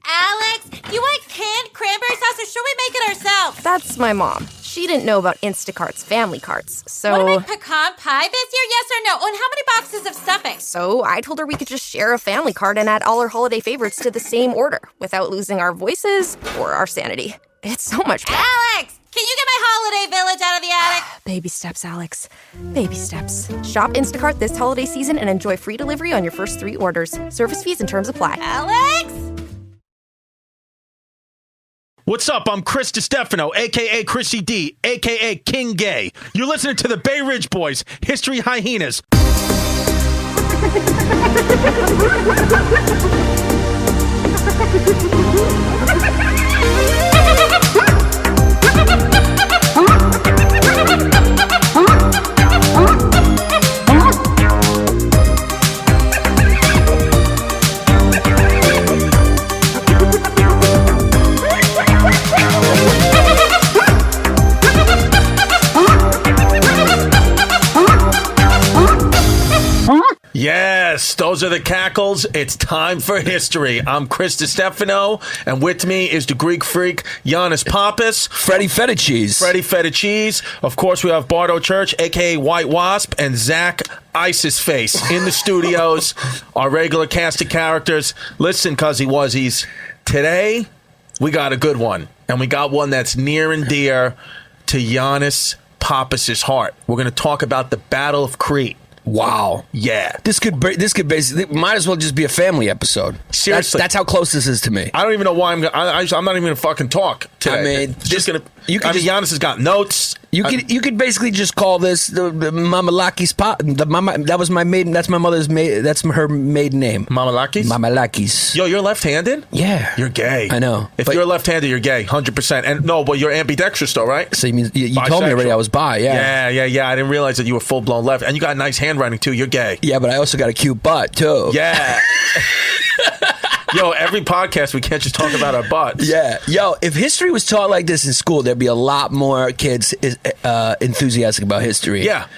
Alex, you want canned cranberry sauce or should we make it ourselves? That's my mom. She didn't know about Instacart's family carts, so... Want to make pecan pie this year, yes or no? Oh, and how many boxes of stuffing? So I told her we could just share a family cart and add all our holiday favorites to the same order without losing our voices or our sanity. It's so much fun. Alex, can you get my holiday village out of the attic? Baby steps, Alex. Baby steps. Shop Instacart this holiday season and enjoy free delivery on your first 3 orders. Service fees and terms apply. Alex? What's up? I'm Chris Distefano, a.k.a. Chrissy D, a.k.a. King Gay. You're listening to the Bay Ridge Boys, History Hyenas. Yes, those are the cackles. It's time for history. I'm Chris Distefano, and with me is the Greek freak, Yannis Pappas. Freddie Feta Cheese. Freddie Feta Cheese. Of course, we have Bardo Church, a.k.a. White Wasp, and Zach Isis Face in the studios. Our regular cast of characters. Listen, cuzzy wuzzies. Today, we got a good one, and we got one that's near and dear to Yannis Pappas' heart. We're going to talk about the Battle of Crete. Wow. Yeah. This could basically, might as well just be a family episode. Seriously. That's how close this is to me. I don't even know why I'm not even going to fucking talk today. I mean, Giannis has got notes. You could basically just call this the Mama Laki's pot. That's my mother's maiden. That's her maiden name. Mama Laki's? Mama Laki's. Yo, you're left-handed? Yeah. You're gay. I know. If you're left-handed, you're gay, 100%. And no, but you're ambidextrous though, right? So you told me already I was bi, yeah. Yeah. I didn't realize that you were full-blown left. And you got nice handwriting too. You're gay. Yeah, but I also got a cute butt too. Yeah. Yo, every podcast we can't just talk about our butts. Yeah. Yo, if history was taught like this in school, there'd be a lot more kids enthusiastic about history. Yeah.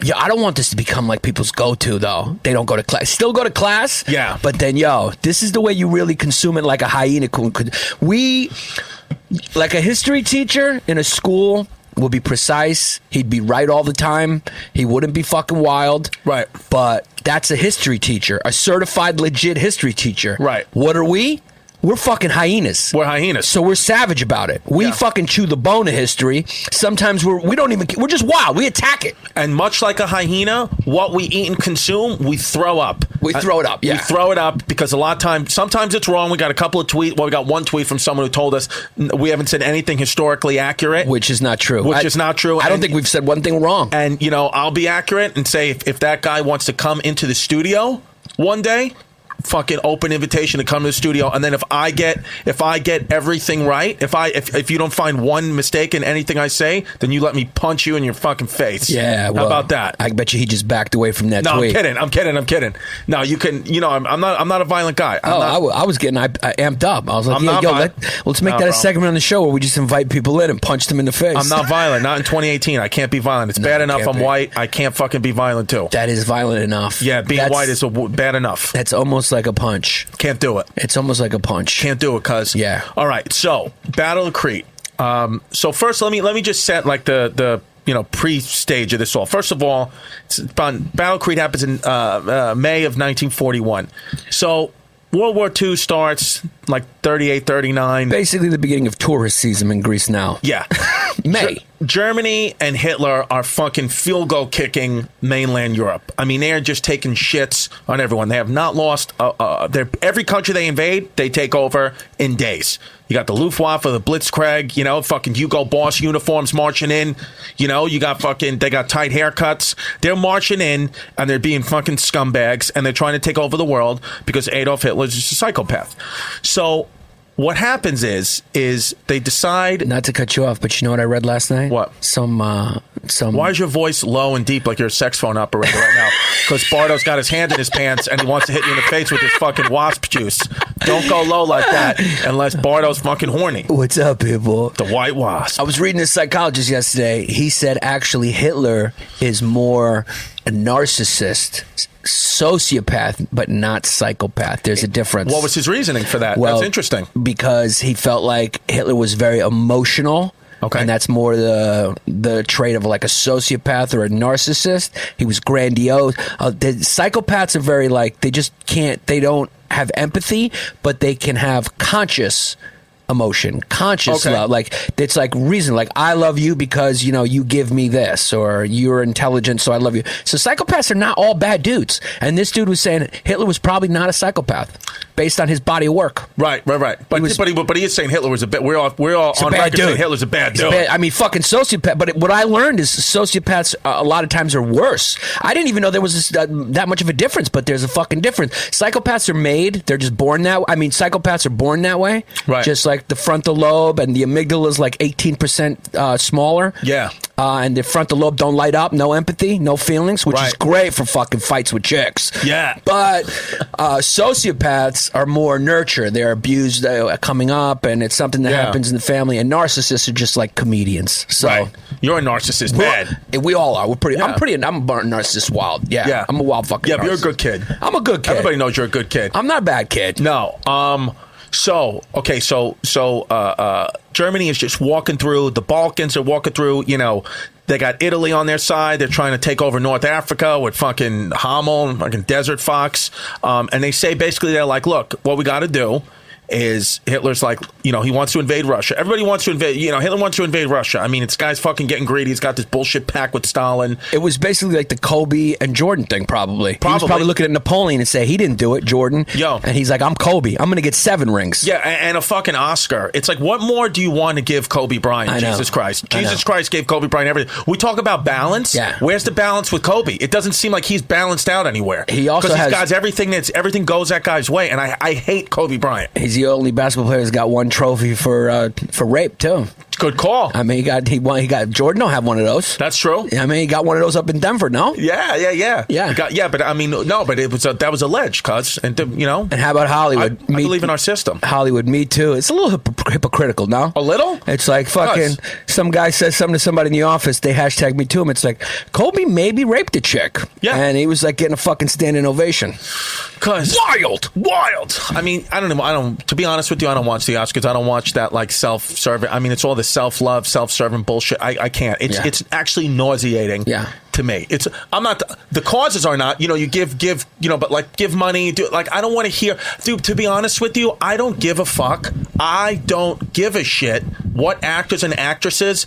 Yeah, I don't want this to become like people's go-to, though. They don't go to class. Still go to class. Yeah. But then, this is the way you really consume it like a hyena could. Like a history teacher in a school would be precise. He'd be right all the time. He wouldn't be fucking wild. Right. But that's a history teacher, a certified, legit history teacher. Right. What are we? We're fucking hyenas. We're hyenas. So we're savage about it. We fucking chew the bone of history. Sometimes we're just wild. We attack it. And much like a hyena, what we eat and consume, we throw up. We throw it up, yeah. We throw it up because a lot of times, sometimes it's wrong. We got a couple of tweets. Well, we got one tweet from someone who told us we haven't said anything historically accurate. Which is not true. I don't think we've said one thing wrong. And, I'll be accurate and say if that guy wants to come into the studio one day, fucking open invitation to come to the studio, and then if I get everything right, if you don't find one mistake in anything I say, then you let me punch you in your fucking face. Yeah, how about that? I bet you he just backed away from that tweet. No, I'm kidding. No, you can. I'm not a violent guy. I was getting I amped up. I was like, let's make that a segment on the show where we just invite people in and punch them in the face. I'm not violent. Not in 2018. I can't be violent. It's bad enough I'm white. I can't fucking be violent too. That is violent enough. Yeah, being white is bad enough. That's almost like a punch. Can't do it. It's almost like a punch. Can't do it, cuz. Yeah. All right. So, Battle of Crete. So first, let me just set like the pre-stage of this all. First of all, Battle of Crete happens in May of 1941. So World War II starts like 38, 39. Basically the beginning of tourist season in Greece now. Yeah. May. Germany and Hitler are fucking field goal kicking mainland Europe. I mean, they're just taking shits on everyone. They have not lost. Every country they invade, they take over in days. You got the Luftwaffe, the Blitzkrieg, fucking Hugo Boss uniforms marching in. They got tight haircuts. They're marching in and they're being fucking scumbags and they're trying to take over the world because Adolf Hitler is just a psychopath. So what happens is they decide... Not to cut you off, but you know what I read last night? What? Some... Why is your voice low and deep like you're a sex phone operator right now? Because Bardo's got his hand in his pants and he wants to hit you in the face with his fucking wasp juice. Don't go low like that unless Bardo's fucking horny. What's up, people? The white wasp. I was reading this psychologist yesterday. He said actually Hitler is more a narcissist, sociopath, but not psychopath. There's a difference. What was his reasoning for that? Well, That's interesting. Because he felt like Hitler was very emotional. Okay. And that's more the trait of like a sociopath or a narcissist. He was grandiose. The psychopaths are very like, they just can't, they don't have empathy, but they can have conscious emotion, conscious love. Like, it's like reason, like, I love you because, you know, you give me this, or you're intelligent, so I love you. So psychopaths are not all bad dudes. And this dude was saying Hitler was probably not a psychopath based on his body of work. Right. But he is saying Hitler was a bit. We're all on record saying Hitler's a bad dude. I mean, fucking sociopath. But what I learned is sociopaths a lot of times are worse. I didn't even know there was that much of a difference, but there's a fucking difference. Psychopaths are made. They're just born that way. I mean, psychopaths are born that way. Right. Just like the frontal lobe and the amygdala is like 18% smaller. Yeah. And the frontal lobe don't light up, no empathy, no feelings, which is great for fucking fights with chicks. Yeah. But sociopaths are more nurture. They're abused coming up, and it's something that happens in the family. And narcissists are just like comedians. So you're a narcissist, bad. We all are. We're pretty. I'm a narcissist. Wild. Yeah. I'm a wild fucking. Yeah, but you're a good kid. I'm a good kid. Everybody knows you're a good kid. I'm not a bad kid. No. So Germany is just walking through. The Balkans are walking through. You know, they got Italy on their side. They're trying to take over North Africa with fucking Hamel and fucking Desert Fox. And they say basically they're like, look, what we got to do is Hitler's like, you know, he wants to invade Russia. Everybody wants to invade, you know, Hitler wants to invade Russia. I mean, this guy's fucking getting greedy. He's got this bullshit pact with Stalin. It was basically like the Kobe and Jordan thing, probably. He was probably looking at Napoleon and say, he didn't do it, Jordan. And he's like, I'm Kobe. I'm going to get 7 rings. Yeah, and a fucking Oscar. It's like, what more do you want to give Kobe Bryant? Jesus Christ. Jesus Christ gave Kobe Bryant everything. We talk about balance. Yeah. Where's the balance with Kobe? It doesn't seem like he's balanced out anywhere. He also has... Because he's got everything goes that guy's way, and I hate Kobe Bryant. He's the only basketball player who's got 1 trophy for rape, too. Good call. I mean, he got Jordan don't have one of those. That's true. I mean, he got one of those up in Denver, no? Yeah. But I mean, no, but that was alleged, cuz, and you know. And how about Hollywood? I believe in our system. Hollywood, me too. It's a little hypocritical, no? A little? It's like fucking some guy says something to somebody in the office. They hashtag me to him. It's like Kobe maybe raped a chick. Yeah, and he was like getting a fucking standing ovation. Cuz wild. I mean, I don't know. To be honest with you, I don't watch the Oscars. I don't watch that like self-serving. I mean, it's all the self-love, self-serving bullshit. I can't. It's actually nauseating. To me, I'm not. The causes are not. You know, you give. You know, but like give money. I don't want to hear. Dude, to be honest with you, I don't give a fuck. I don't give a shit what actors and actresses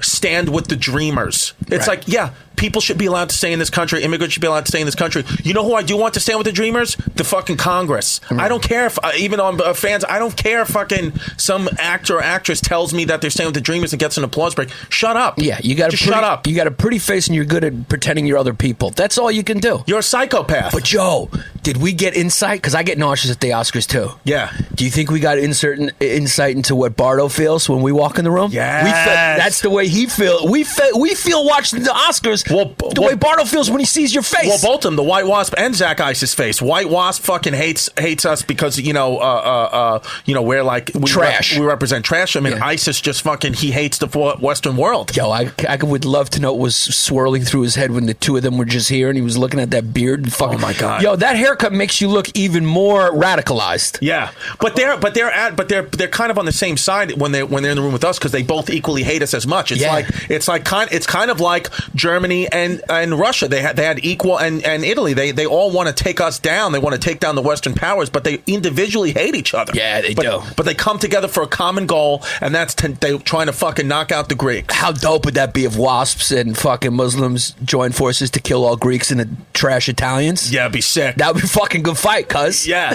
stand with the dreamers. It's like, yeah, people should be allowed to stay in this country. Immigrants should be allowed to stay in this country. You know who I do want to stand with the dreamers? The fucking Congress. I don't care if, even on fans, I don't care if fucking some actor or actress tells me that they're staying with the dreamers and gets an applause break. Shut up. Yeah, you got shut up. You got a pretty face and you're good at pretending you're other people. That's all you can do. You're a psychopath. But Joe, did we get insight? Because I get nauseous at the Oscars too. Yeah. Do you think we got insight into what Bardo feels when we walk in the room? Yeah. That's the way he feels. We feel watching the Oscars the way Bardo feels when he sees your face. Well, both of them, the White Wasp and Zach Ice's face. White Wasp fucking hates us because we're like trash. We represent trash. I mean, ISIS just fucking he hates the Western world. Yo, I would love to know what was swirling through his head when the two of them were just here and he was looking at that beard. And fucking, oh my god. Yo, that haircut makes you look even more radicalized. Yeah, but they're kind of on the same side when they're in the room with us because they both equally hate us as much. It's kind of like Germany and Russia. They had equal and Italy. They all want to take us down. They want to take down the Western powers, but they individually hate each other. Yeah, they do. But they come together for a common goal, and that's they trying to fucking knock out the Greeks. How dope would that be if wasps and fucking Muslims join forces to kill all Greeks and the trash Italians? Yeah, it'd be sick. That would be a fucking good fight, cuz. Yeah.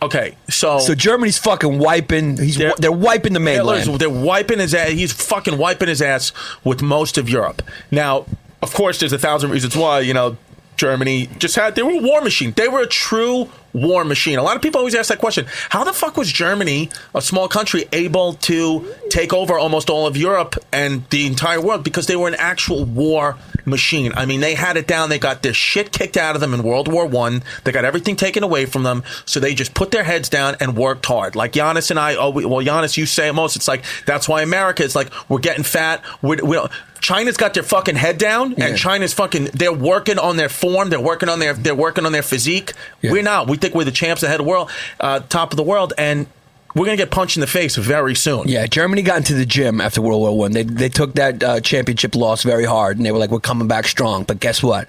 Okay, so Germany's fucking wiping. They're wiping the mainland. They're wiping his ass. He's fucking wiping his ass with most of Europe. Now, of course, there's 1,000 reasons why. You know, Germany they were a war machine. They were a true war machine. A lot of people always ask that question. How the fuck was Germany, a small country, able to take over almost all of Europe and the entire world? Because they were an actual war machine. I mean, they had it down. They got their shit kicked out of them in World War I. They got everything taken away from them. So they just put their heads down and worked hard. Like Yannis and I, Yannis, you say it most. It's like, that's why America is like, we're getting fat. We don't, China's got their fucking head down, and China's fucking. They're working on their form. They're working on their physique. Yeah. We're not. We think we're the champs, the head of the world, top of the world, and we're gonna get punched in the face very soon. Yeah, Germany got into the gym after World War I. They took that championship loss very hard, and they were like, "We're coming back strong." But guess what?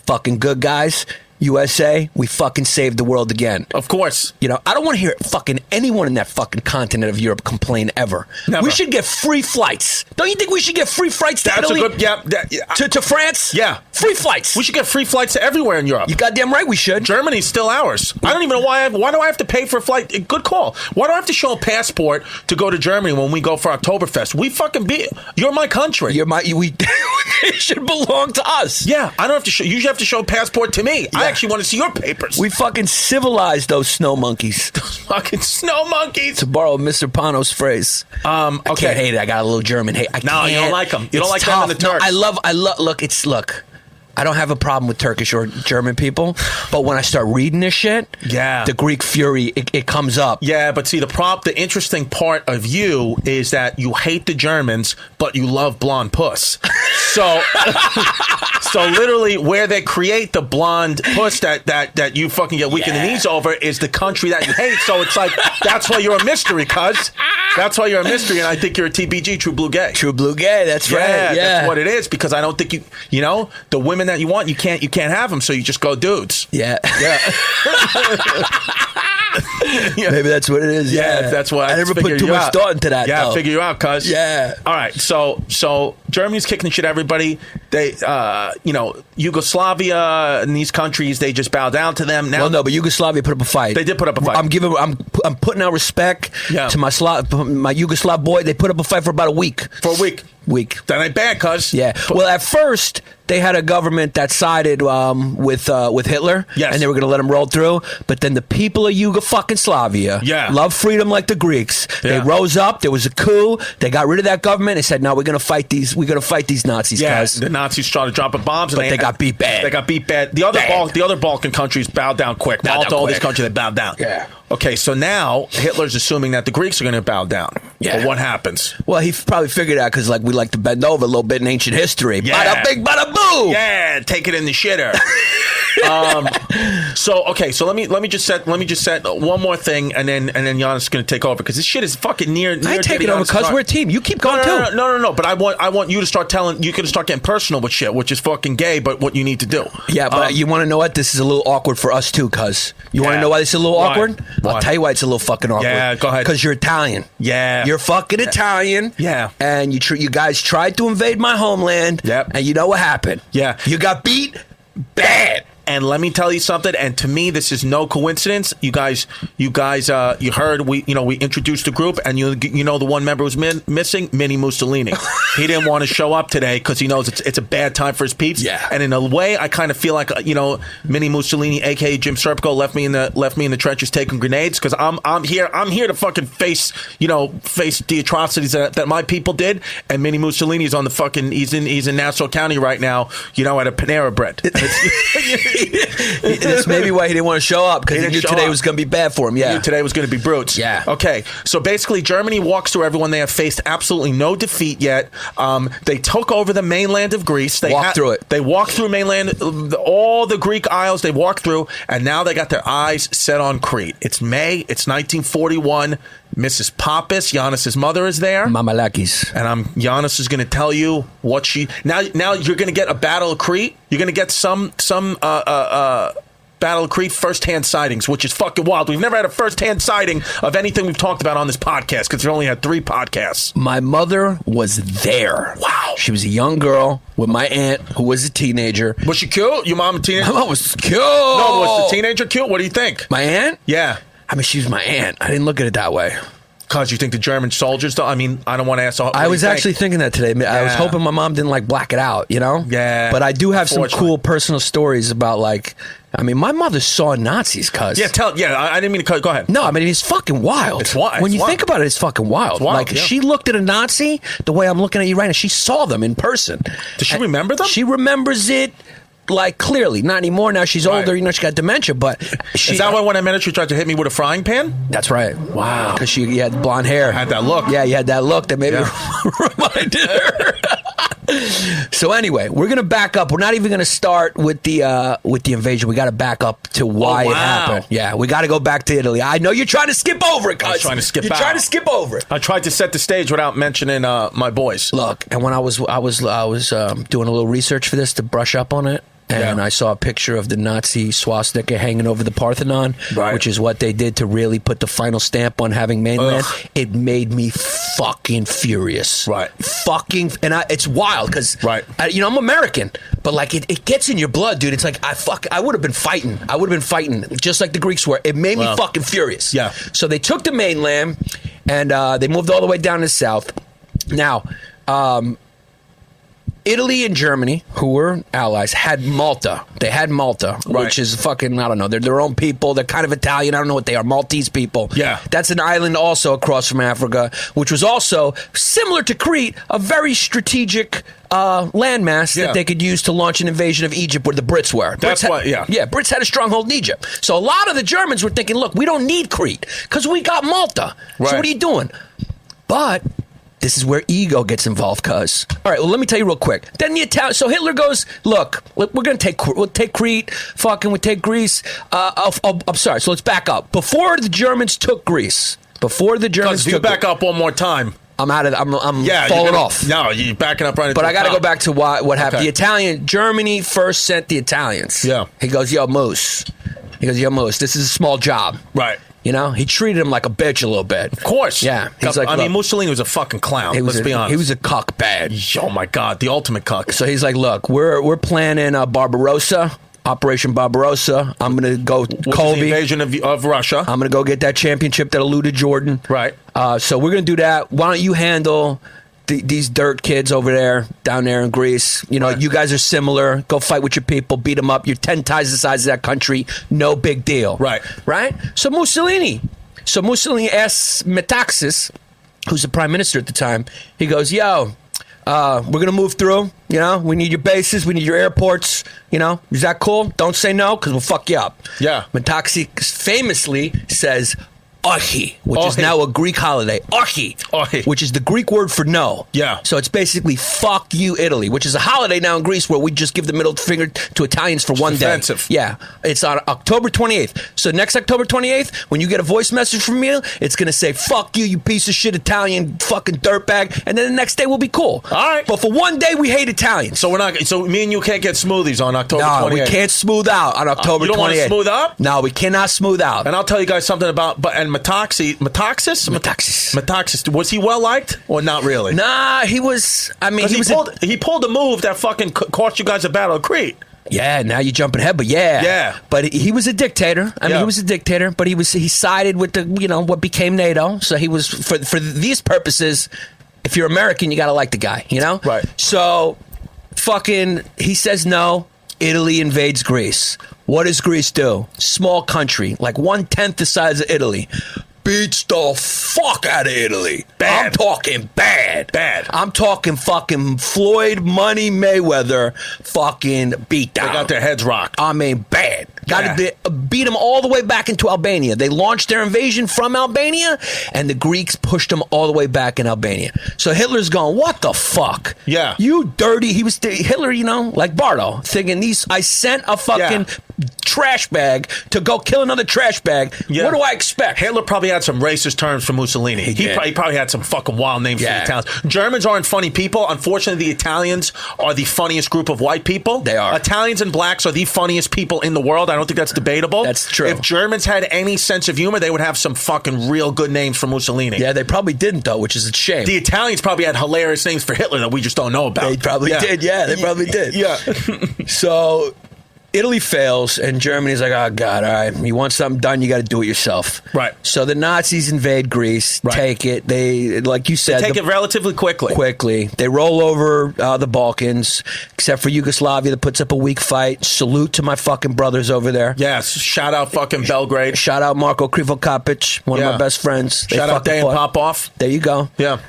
Fucking good guys. USA, we fucking saved the world again. Of course. You know, I don't want to hear fucking anyone in that fucking continent of Europe complain ever. Never. We should get free flights. Don't you think we should get free flights to Italy? To France? Yeah. Free flights. We should get free flights to everywhere in Europe. You goddamn right we should. Germany's still ours. I don't even know why do I have to pay for a flight? Good call. Why do I have to show a passport to go to Germany when we go for Oktoberfest? We fucking you're my country. It should belong to us. Yeah, I don't have to show. You should have to show a passport to me. Yeah. I actually want to see your papers. We fucking civilized those snow monkeys. Those fucking snow monkeys. To borrow Mr. Pano's phrase. Okay. I can't hate it. I got a little German hate. You don't like them. You don't like them and the Turks. No, I love. Look. I don't have a problem with Turkish or German people, but when I start reading this shit, the Greek fury, it comes up. Yeah, but see, the interesting part of you is that you hate the Germans, but you love blonde puss. So, so literally, where they create the blonde puss that you fucking get weak in the knees over is the country that you hate. So it's like, that's why you're a mystery, cuz. That's why you're a mystery, and I think you're a TBG, true blue gay. True blue gay, that's right. Yeah, that's what it is, because I don't think you know, the women that you want, you can't have them, so you just go dudes. Yeah. Yeah. Maybe that's what it is. Yeah, that's why I never put too much thought into that. Yeah, figure you out, cuz. Yeah. All right, so Germany's kicking shit everybody. They, Yugoslavia and these countries, they just bow down to them. Now, well, no, but Yugoslavia put up a fight. They did put up a fight. I'm putting out respect to my Yugoslav boy. They put up a fight for about a week. For a week. That ain't bad, cuz. Yeah. Well, at first they had a government that sided with Hitler, and they were going to let him roll through. But then the people of Yugoslavia love freedom like the Greeks. They rose up. There was a coup. They got rid of that government. They said, "No, we're going to fight these. We're going to fight these Nazis." Yes, the Nazis started dropping bombs, but they got beat bad. They got beat bad. The other Balkan countries bowed down quick. Malta, all these countries, they bowed down. Yeah. Okay, so now Hitler's assuming that the Greeks are going to bow down. Yeah. But what happens? Well, he probably figured out because we like to bend over a little bit in ancient history. Yeah. Bada bing, bada boo. Yeah, take it in the shitter. So let me just set one more thing, and then Yannis is going to take over, because this shit is fucking near. I ain't taking over because we're a team. You keep going too. No. But I want you to start telling. You can start getting personal with shit, which is fucking gay. But what you need to do. Yeah, but you want to know what? This is a little awkward for us too, cuz. You want to know why this is a little awkward? Why? I'll tell you why it's a little fucking awkward. Yeah, go ahead. Because you're Italian. Yeah. You're fucking Italian. Yeah. And you guys tried to invade my homeland. Yep. And you know what happened? Yeah. You got beat bad. And let me tell you something. And to me, this is no coincidence. You guys, you heard we introduced the group, and you know the one member who's missing, Mini Mussolini. He didn't want to show up today because he knows it's a bad time for his peeps. Yeah. And in a way, I kind of feel like Mini Mussolini, aka Jim Serpico, left me in the trenches taking grenades, because I'm here to fucking face the atrocities that my people did. And Mini Mussolini's on the fucking he's in Nassau County right now, at a Panera Bread. That's maybe why he didn't want to show up, because he knew today was going to be bad for him. Yeah, he knew today was going to be brutes. Yeah. Okay. So basically, Germany walks through everyone. They have faced absolutely no defeat yet. They took over the mainland of Greece. They walked through it. They walked through mainland, all the Greek isles. They walked through, and now they got their eyes set on Crete. It's May. It's 1941. Mrs. Pappas, Yannis' mother, is there. Mamalakis. And Yannis is going to tell you what she... Now you're going to get a Battle of Crete. You're going to get some Battle of Crete first-hand sightings, which is fucking wild. We've never had a first-hand sighting of anything we've talked about on this podcast, because we've only had 3 podcasts. My mother was there. Wow. She was a young girl with my aunt, who was a teenager. Was she cute? Your mom a teenager? My mom was cute. No, was the teenager cute? What do you think? My aunt? Yeah. I mean, she was my aunt. I didn't look at it that way. Because you think the German soldiers don't? I mean, I don't want to ask. I was actually thinking that today. I was hoping my mom didn't like black it out, you know? Yeah. But I do have some cool personal stories about like, I mean, my mother saw Nazis, cuz. Yeah, I didn't mean to cut. Go ahead. No, I mean, it's fucking wild. It's wild. When you think about it, it's fucking wild. Wild, like, yeah. she looked at a Nazi the way I'm looking at you right now. She saw them in person. Does she remember them? She remembers it. Like, clearly, not anymore. Now she's older, you know, she got dementia, but she... Is that why when I met her, she tried to hit me with a frying pan? That's right. Wow. Because she had blonde hair. I had that look. Yeah, you had that look that maybe reminded her. So anyway, we're going to back up. We're not even going to start with the invasion. We got to back up to why it happened. Yeah, we got to go back to Italy. I know you're trying to skip over it, cuz. I was trying to skip You're out. trying to skip over it. I tried to set the stage without mentioning my boys. Look, and when I was doing a little research for this to brush up on it, and I saw a picture of the Nazi swastika hanging over the Parthenon, which is what they did to really put the final stamp on having mainland. Ugh. It made me fucking furious. Right. Fucking, and it's wild because, you know, I'm American, but like it gets in your blood, dude. It's like I would have been fighting. I would have been fighting just like the Greeks were. It made me fucking furious. Yeah. So they took the mainland and they moved all the way down to the south. Now, Italy and Germany, who were allies, had Malta. They had Malta, which is fucking, I don't know, they're their own people. They're kind of Italian. I don't know what they are. Maltese people. Yeah. That's an island also across from Africa, which was also, similar to Crete, a very strategic landmass that they could use to launch an invasion of Egypt where the Brits were. That's why, Yeah, Brits had a stronghold in Egypt. So a lot of the Germans were thinking, look, we don't need Crete because we got Malta. So what are you doing? But... this is where ego gets involved, cuz. All right, well, let me tell you real quick. Then the Italian, so Hitler goes, look, we're going to we'll take Crete, we'll take Greece. I'm sorry, so let's back up. Before the Germans took Greece, If you back up one more time. I'm out of, I'm falling off. No, you're backing up right into But I got to go back to what happened. Okay. Germany first sent the Italians. Yeah. He goes, yo, Moose, this is a small job. Right. You know, he treated him like a bitch a little bit. Of course. Yeah. He's like, I mean, Mussolini was a fucking clown. Let's be honest. He was a cuck bad. Oh, my God. The ultimate cuck. So he's like, look, we're planning Barbarossa, Operation Barbarossa. I'm going to go Colby. The invasion of Russia. I'm going to go get that championship that eluded Jordan. Right. So we're going to do that. Why don't you handle these dirt kids over there, down there in Greece? You know, you guys are similar. Go fight with your people, beat them up. You're 10 times the size of that country. No big deal. Right. So Mussolini asks Metaxas, who's the prime minister at the time, he goes, yo, we're going to move through. You know, we need your bases. We need your airports. You know, is that cool? Don't say no because we'll fuck you up. Yeah. Metaxas famously says, Archi, which is now a Greek holiday. Archi, which is the Greek word for no. Yeah. So it's basically fuck you, Italy, which is a holiday now in Greece where we just give the middle finger to Italians for one day. Yeah. It's on October 28th. So next October 28th, when you get a voice message from me, it's going to say, fuck you, you piece of shit Italian fucking dirtbag. And then the next day will be cool. All right. But for one day, we hate Italians. So so me and you can't get smoothies on October 28th. No, we can't smooth out on October 28th. You don't want to smooth up? No, we cannot smooth out. And I'll tell you guys something about, Metaxas, was he well liked or not really? Nah, he was. I mean, he pulled a move that fucking cost you guys a battle of Crete. Yeah, now you're jumping ahead, but yeah. But he was a dictator. I mean, he was a dictator, but he sided with what became NATO. So he was for these purposes. If you're American, you gotta like the guy, you know. Right. So, he says no. Italy invades Greece. What does Greece do? Small country, like 1/10 the size of Italy. Beats the fuck out of Italy. Bad. I'm talking bad. I'm talking fucking Floyd Money Mayweather fucking beat down. They got their heads rocked. I mean, bad. Got to beat them all the way back into Albania. They launched their invasion from Albania, and the Greeks pushed them all the way back in Albania. So Hitler's going, what the fuck? Yeah. You dirty. Hitler, like Bardo, thinking I sent a fucking trash bag to go kill another trash bag. Yeah. What do I expect? Hitler probably had some racist terms for Mussolini. He probably had some fucking wild names for the Italians. Germans aren't funny people. Unfortunately, the Italians are the funniest group of white people. They are. Italians and blacks are the funniest people in the world. I don't think that's debatable. That's true. If Germans had any sense of humor, they would have some fucking real good names for Mussolini. Yeah, they probably didn't, though, which is a shame. The Italians probably had hilarious names for Hitler that we just don't know about. They probably did. Yeah, they probably did. Yeah. So Italy fails, and Germany's like, oh, God, all right, you want something done, you got to do it yourself. Right. So the Nazis invade Greece, take it. They, like you said... Take it relatively quickly. Quickly. They roll over the Balkans, except for Yugoslavia that puts up a weak fight. Salute to my fucking brothers over there. Yes. Shout out fucking Belgrade. Shout out Marko Krivokapic, one of my best friends. Shout out Dejan Popov. There you go. Yeah.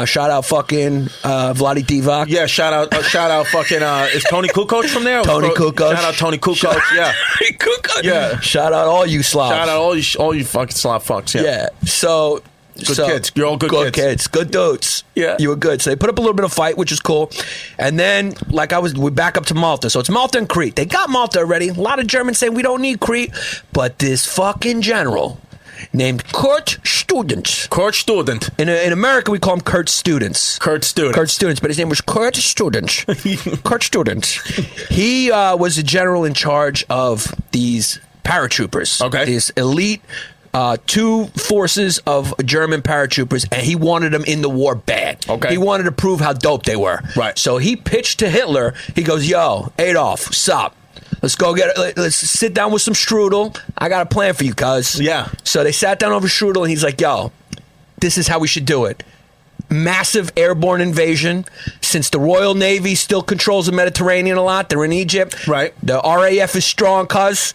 Shout out fucking Vladi Divac. Yeah, shout out fucking is Tony Kukoc from there? Tony Kukoc. Shout out Tony Kukoc. Yeah. Kukoc. Yeah. Shout out all you Slavs. Shout out all you fucking Slav fucks. Yeah. So good kids. You're all good kids. Good dudes. Yeah. You were good. So they put up a little bit of fight, which is cool. And then, we back up to Malta. So it's Malta and Crete. They got Malta already. A lot of Germans saying we don't need Crete. But this fucking general named Kurt Student. Kurt Student. In America, we call him Kurt Students. Kurt Student. Kurt Students, but his name was Kurt Student. Kurt Student. He was a general in charge of these paratroopers. Okay. These elite two forces of German paratroopers, and he wanted them in the war bad. Okay. He wanted to prove how dope they were. Right. So he pitched to Hitler. He goes, yo, Adolf, stop. Let's sit down with some strudel. I got a plan for you, cuz. Yeah. So they sat down over strudel, and he's like, yo, this is how we should do it. Massive airborne invasion. Since the Royal Navy still controls the Mediterranean a lot, they're in Egypt. Right. The RAF is strong, cuz.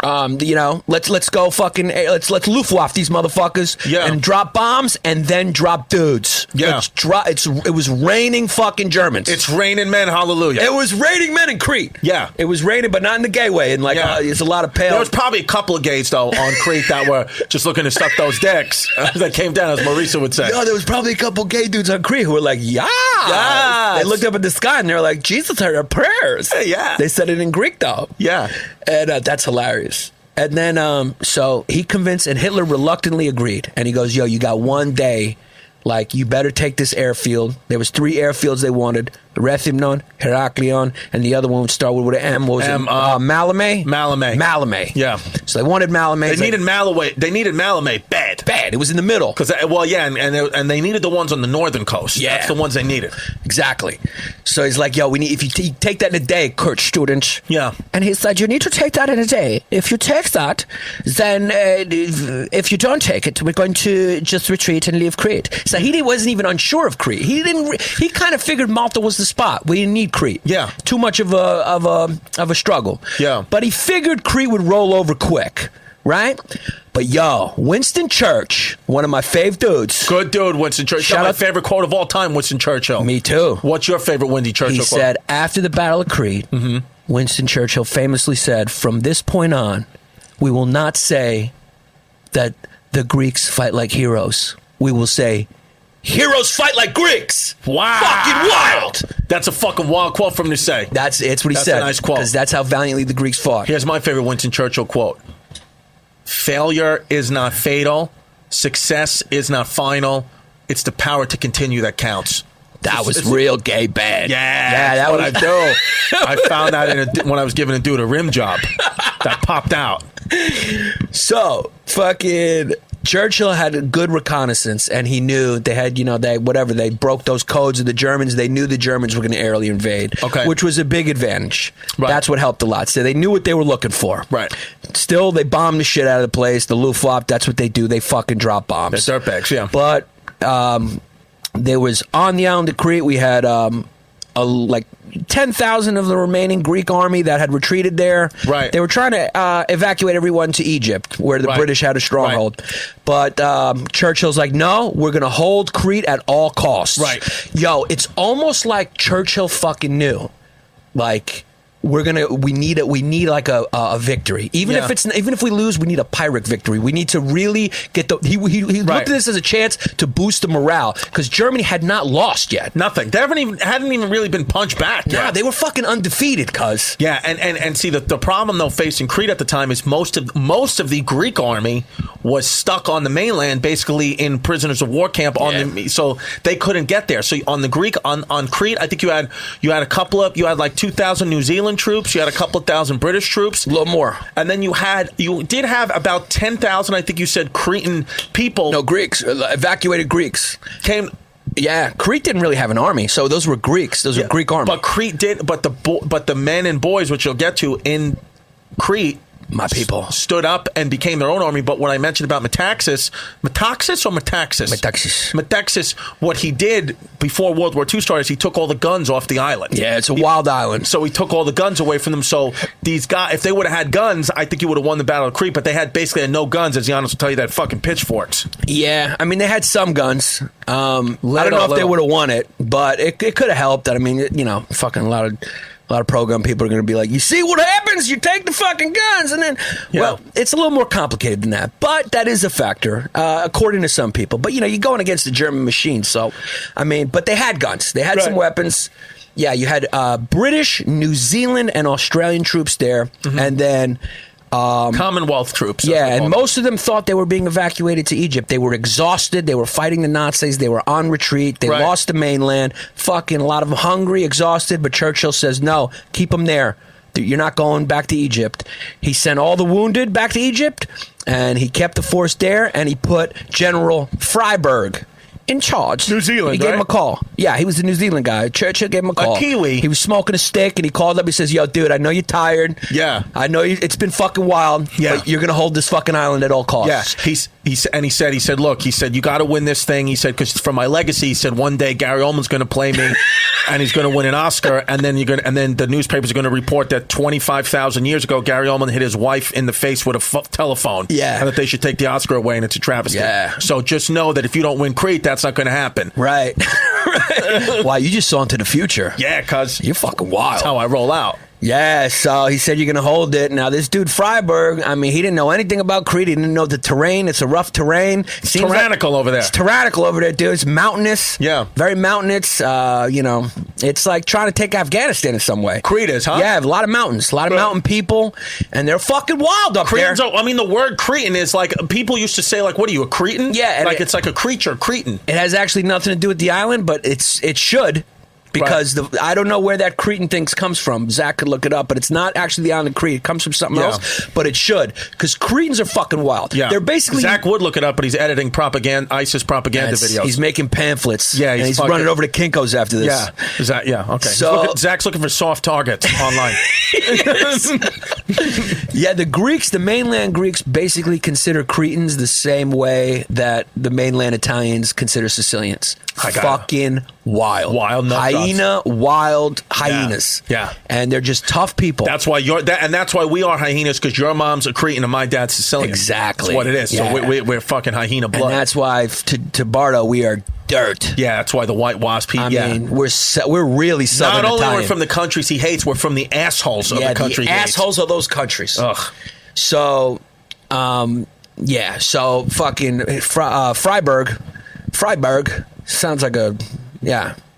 Let's go fucking let's Luftwaffe these motherfuckers and drop bombs and then drop dudes. Yeah. It was raining fucking Germans. It's raining men, hallelujah. It was raining men in Crete. Yeah. It was raining, but not in the gay way. And there's a lot of pale. There was probably a couple of gays though on Crete that were just looking to suck those dicks that came down, as Marisa would say. No, there was probably a couple gay dudes on Crete who were like, yeah. Yes. They looked up at the sky and they were like, Jesus heard our prayers. Yeah. They said it in Greek though. Yeah. And that's hilarious. And then, so he convinced, and Hitler reluctantly agreed. And he goes, yo, you got one day. Like, you better take this airfield. There was 3 airfields they wanted. Rethymnon, Heraklion, and the other one would start with an M. What was it? Malame? Malame. Yeah. So they wanted Malame. They needed Malame bad. Bad. It was in the middle. And they needed the ones on the northern coast. Yeah. That's the ones they needed. Exactly. So he's like, yo, if you take that in a day, Kurt Student. Yeah. And he said, you need to take that in a day. If you take that, then if you don't take it, we're going to just retreat and leave Crete. So he wasn't even unsure of Crete. He kind of figured Malta was the spot. We didn't need Crete. Yeah. Too much of a struggle. Yeah. But he figured Crete would roll over quick, right? But yo, Winston Church, one of my fave dudes. Good dude, Winston Churchill. Shout my out- favorite quote of all time, Winston Churchill. Me too. What's your favorite Windy Churchill He quote? said, after the Battle of Crete, Winston Churchill famously said, from this point on, we will not say that the Greeks fight like heroes. We will say, heroes fight like Greeks. Wow. Fucking wild. That's a fucking wild quote from him to say. It's what he That's said. a nice quote. Because that's how valiantly the Greeks fought. Here's my favorite Winston Churchill quote. Failure is not fatal. Success is not final. It's the power to continue that counts. That was real gay bad. Yeah, that's what I do. I found that when I was giving a dude a rim job. That popped out. So, fucking Churchill had a good reconnaissance, and he knew they had, they broke those codes of the Germans. They knew the Germans were going to aerially invade, which was a big advantage. Right. That's what helped a lot. So they knew what they were looking for. Right. Still, they bombed the shit out of the place. The Luftwaffe, that's what they do. They fucking drop bombs. They're dirtbags, yeah. But there was, on the island of Crete, we had like 10,000 of the remaining Greek army that had retreated there. Right. They were trying to evacuate everyone to Egypt, where the British had a stronghold. Right. But Churchill's like, no, we're going to hold Crete at all costs. Right. Yo, it's almost like Churchill fucking knew. Like, we need like a victory. Even if we lose, we need a Pyrrhic victory. We need to really get he looked at this as a chance to boost the morale, because Germany had not lost yet. Nothing. They hadn't even really been punched back yet. Nah, they were fucking undefeated, cuz. Yeah, and see the problem though facing Crete at the time is most of the Greek army was stuck on the mainland, basically in prisoners of war camp so they couldn't get there. So on the Greek on Crete, I think you had like 2,000 New Zealand troops, you had a couple of thousand British troops, a little more, and then you did have about 10,000, I think you said, Cretan people. No, Greeks, evacuated Greeks came. Yeah, Crete didn't really have an army, so those were Greeks. Those were Greek army. But Crete did. But the men and boys, which you'll get to in Crete, my people stood up and became their own army. But what I mentioned about Metaxas, what he did before World War II started is he took all the guns off the island. Yeah, it's a wild island. So he took all the guns away from them. So these guys, if they would have had guns, I think he would have won the Battle of Crete. But they had basically no guns, as Yannis will tell you, that fucking pitchforks. Yeah, I mean, they had some guns. I don't know if they would have won it, but it could have helped. I mean, fucking a lot of program people are going to be like, you see what happens? You take the fucking guns. And then, well, it's a little more complicated than that. But that is a factor, according to some people. But, you're going against the German machine. So, I mean, but they had guns. They had some weapons. Yeah, you had British, New Zealand, and Australian troops there. And then... Commonwealth troops. Yeah, and most of them thought they were being evacuated to Egypt. They were exhausted. They were fighting the Nazis. They were on retreat. They lost the mainland. Fucking a lot of them hungry, exhausted. But Churchill says, no, keep them there. You're not going back to Egypt. He sent all the wounded back to Egypt, and he kept the force there, and he put General Freiberg in charge. New Zealand, He gave him a call. Yeah, he was the New Zealand guy. Churchill gave him a call. A Kiwi. He was smoking a stick, and he called up. He says, yo, dude, I know you're tired. Yeah. I know it's been fucking wild. Yeah. But you're going to hold this fucking island at all costs. Yeah. He said, look, you got to win this thing. He said, because for my legacy, he said, one day Gary Oldman's going to play me and he's going to win an Oscar. And then then the newspapers are going to report that 25,000 years ago, Gary Oldman hit his wife in the face with a telephone. Yeah. And that they should take the Oscar away, and it's a travesty. Yeah. So just know that if you don't win Crete, that's not going to happen. Right. Wow, you just saw into the future. Yeah, cuz. You're fucking wild. That's how I roll out. Yeah, so he said you're going to hold it. Now, this dude Freiberg, I mean, he didn't know anything about Crete. He didn't know the terrain. It's a rough terrain. It's tyrannical over there. It's tyrannical over there, dude. It's mountainous. Yeah. Very mountainous. It's like trying to take Afghanistan in some way. Crete is, huh? Yeah, a lot of mountains. A lot of mountain people. And they're fucking wild up there. I mean, the word Cretan is like, people used to say, like, what are you, a Cretan? Yeah. Like, it's like a creature, Cretan. It has actually nothing to do with the island, but it should. Because I don't know where that Cretan thing comes from. Zach could look it up, but it's not actually the island of Crete. It comes from something else, but it should. Because Cretans are fucking wild. Yeah. They're basically... Zach would look it up, but he's editing ISIS propaganda videos. He's making pamphlets. Yeah, he's running over to Kinko's after this. Yeah. Okay. So, Zach's looking for soft targets online. Yeah, the mainland Greeks basically consider Cretans the same way that the mainland Italians consider Sicilians. Fucking wild. Wild hyenas. Yeah. And they're just tough people. That's why that's why we are hyenas, because your mom's a Cretan and my dad's Sicilian. Exactly. That's what it is. Yeah. So we're fucking hyena blood. And that's why to Bardo we are dirt. Yeah, that's why the white wasp. I mean, we're really Southern Not only Italian. are we from the countries he hates, we're from the assholes of the country he hates. Assholes of those countries. Ugh. So, so fucking Freiberg sounds like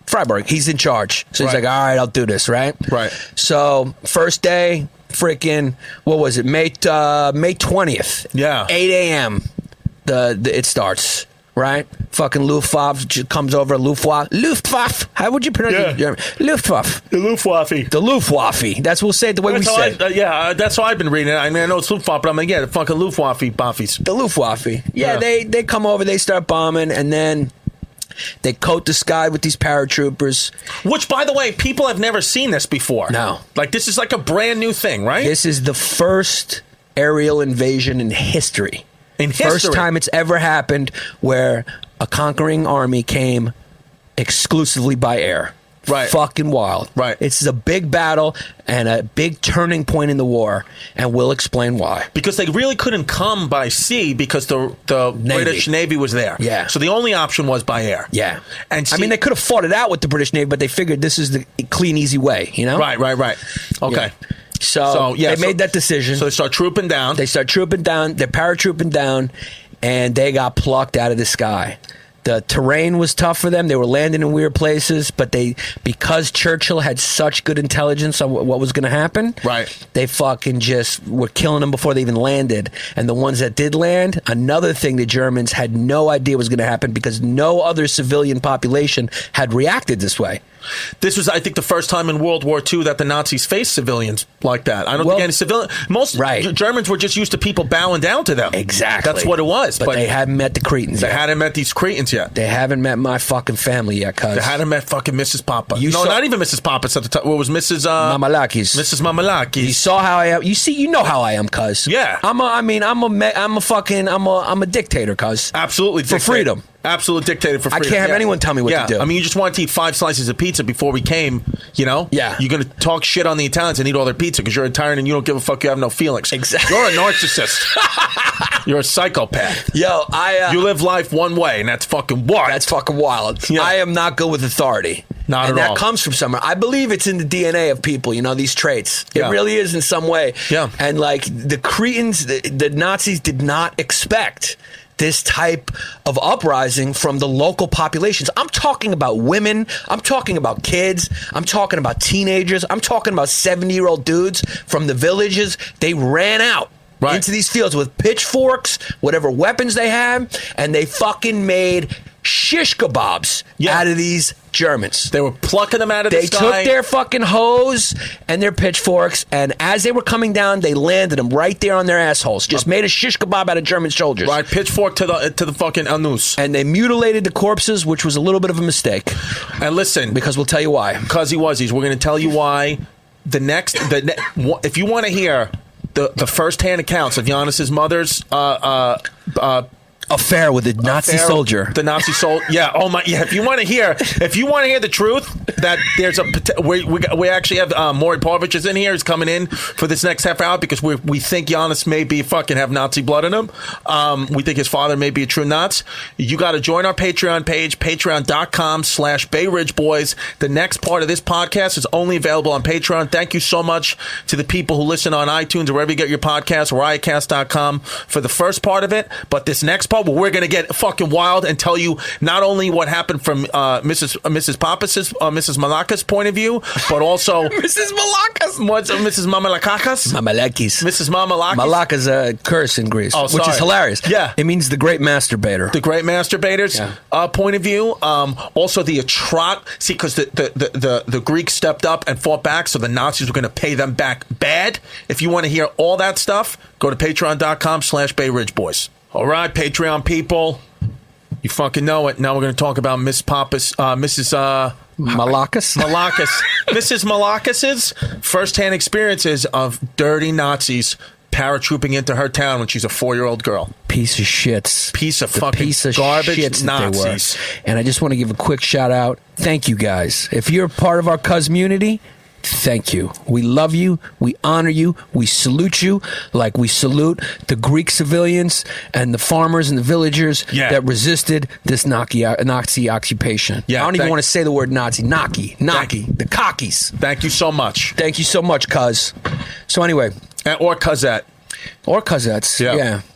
Freiberg. He's in charge. So he's like, all right, I'll do this, right? Right. So first day, freaking, what was it? May 20th. Yeah. 8 a.m. It starts. Right? Fucking Luftwaffe comes over. Luftwaffe. How would you pronounce it? Luftwaffe. The Luftwaffe. The Luftwaffe. We'll say it the way we say it. That's how I've been reading it. I mean, I know it's Luftwaffe, but I'm like, the fucking Luftwaffe boffies. The Luftwaffe. Yeah, they come over, they start bombing, and then they coat the sky with these paratroopers. Which, by the way, people have never seen this before. No. Like, this is like a brand new thing, right? This is the first aerial invasion in history. First time it's ever happened where a conquering army came exclusively by air. Right. Fucking wild. Right. It's a big battle and a big turning point in the war, and we'll explain why. Because they really couldn't come by sea because the British Navy was there. Yeah. So the only option was by air. Yeah. And I mean, they could have fought it out with the British Navy, but they figured this is the clean, easy way, you know? Right. Okay. Yeah. So they made that decision. So they start trooping down. They're paratrooping down, and they got plucked out of the sky. The terrain was tough for them. They were landing in weird places, but because Churchill had such good intelligence on what was going to happen, they fucking just were killing them before they even landed. And the ones that did land, another thing the Germans had no idea was going to happen because no other civilian population had reacted this way. This was, I think, the first time in World War II that the Nazis faced civilians like that. I don't think any civilian. Most Germans were just used to people bowing down to them. Exactly. That's what it was. But they hadn't met the Cretans yet. They hadn't met these Cretans yet. They haven't met my fucking family yet, cuz. They hadn't met fucking Mrs. Pappas. Not even Mrs. Pappas at the time. It was Mrs. Mamalakis. Mrs. Mamalakis. You saw how I am. You know how I am, cuz. Yeah. I'm a dictator, cuz. Absolutely. For freedom. Absolute dictator for freedom. I can't have anyone tell me what to do. I mean, you just wanted to eat 5 slices of pizza before we came, you know? Yeah. You're going to talk shit on the Italians and eat all their pizza because you're Italian and you don't give a fuck. You have no feelings. Exactly. You're a narcissist. You're a psychopath. Yo, you live life one way, and that's fucking wild. That's fucking wild. Yeah. I am not good with authority. Not at all. And that comes from somewhere. I believe it's in the DNA of people, these traits. It really is in some way. Yeah. And like the Cretans, the Nazis did not expect this type of uprising from the local populations. I'm talking about women. I'm talking about kids. I'm talking about teenagers. I'm talking about 70-year-old dudes from the villages. They ran out into these fields with pitchforks, whatever weapons they had, and they fucking made shish kebabs out of these Germans. They were plucking them out of the sky. They took their fucking hose and their pitchforks, and as they were coming down, they landed them right there on their assholes. Just made a shish kebab out of German soldiers. Right, pitchfork to the fucking anus. And they mutilated the corpses, which was a little bit of a mistake. And listen, because we'll tell you why. Cuzzy Wuzzies, we're going to tell you why. If you want to hear the first-hand accounts of Yannis's mother's affair with the Nazi soldier. The Nazi soldier. Yeah. Oh my. Yeah. If you want to hear the truth, that there's we actually have Maury Povich is in here. He's coming in for this next half hour because we think Yannis may be fucking have Nazi blood in him. We think his father may be a true Nazi. You got to join our Patreon page, patreon.com/Bay Ridge Boys. The next part of this podcast is only available on Patreon. Thank you so much to the people who listen on iTunes or wherever you get your podcasts, riotcast.com for the first part of it. But this next part, we're going to get fucking wild and tell you not only what happened from Mrs. Pappas's, Mrs. Malaka's point of view, but also Mrs. Malaka's. What's Mrs. Mamalakakis? Mamalakis. Mrs. Mamalakis. Malaka's a curse in Greece, which is hilarious. Yeah. It means the great masturbator. The great masturbator's point of view. Also the see, because the Greeks stepped up and fought back, so the Nazis were going to pay them back bad. If you want to hear all that stuff, go to patreon.com/Bay Ridge Boys. All right, Patreon people, you fucking know it. Now we're going to talk about Miss Pappas, Mrs. Malakas? Mrs. Malakas's first-hand experiences of dirty Nazis paratrooping into her town when she's a 4-year-old girl. Piece of shits. Piece of garbage shits Nazis. And I just want to give a quick shout out. Thank you guys. If you're part of our community, thank you. We love you. We honor you. We salute you like we salute the Greek civilians and the farmers and the villagers that resisted this Nazi occupation. Yeah, I don't even want to say the word Nazi. Nazi. The cockies. Thank you so much. Thank you so much, cuz. So anyway. Or Cuzette. Or Cuzettes,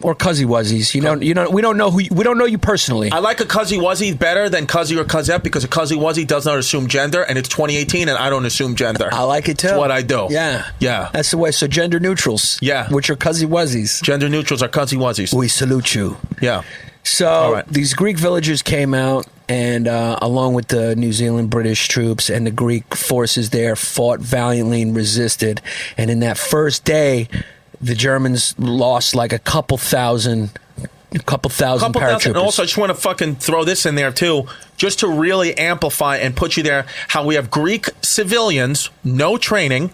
or Cuzzy Wuzzies. We don't know you personally. I like a Cuzzy Wuzzy better than Cuzzy or Cuzette because a Cuzzy Wuzzy does not assume gender, and it's 2018, and I don't assume gender. I like it too. That's what I do. Yeah. That's the way. So gender neutrals, which are Cuzzy Wuzzies. Gender neutrals are Cuzzy Wuzzies. We salute you. Yeah. So these Greek villagers came out, and along with the New Zealand British troops and the Greek forces there, fought valiantly and resisted. And in that first day, the Germans lost like a couple thousand paratroopers. And also, I just want to fucking throw this in there too, just to really amplify and put you there, how we have Greek civilians, no training,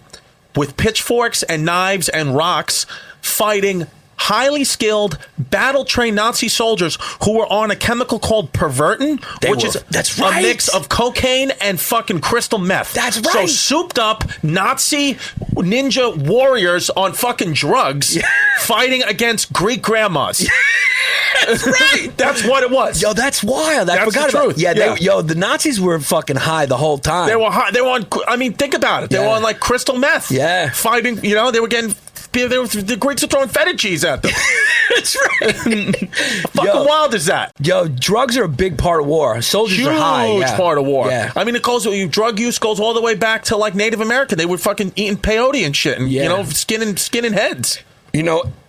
with pitchforks and knives and rocks, fighting highly skilled, battle-trained Nazi soldiers who were on a chemical called pervertin, which is a mix of cocaine and fucking crystal meth. That's right. So souped up Nazi ninja warriors on fucking drugs fighting against Greek grandmas. That's right. That's what it was. Yo, that's wild. I forgot the about truth. Yeah, the Nazis were fucking high the whole time. They were high. They were on, I mean, think about it. They were on like crystal meth. Yeah. Fighting, they were getting... The Greeks were throwing feta cheese at them. That's right. Fucking wild is that? Yo, drugs are a big part of war. Soldiers are high. Huge part of war. Yeah. I mean, drug use goes all the way back to like Native America. They were fucking eating peyote and shit, and skinning heads.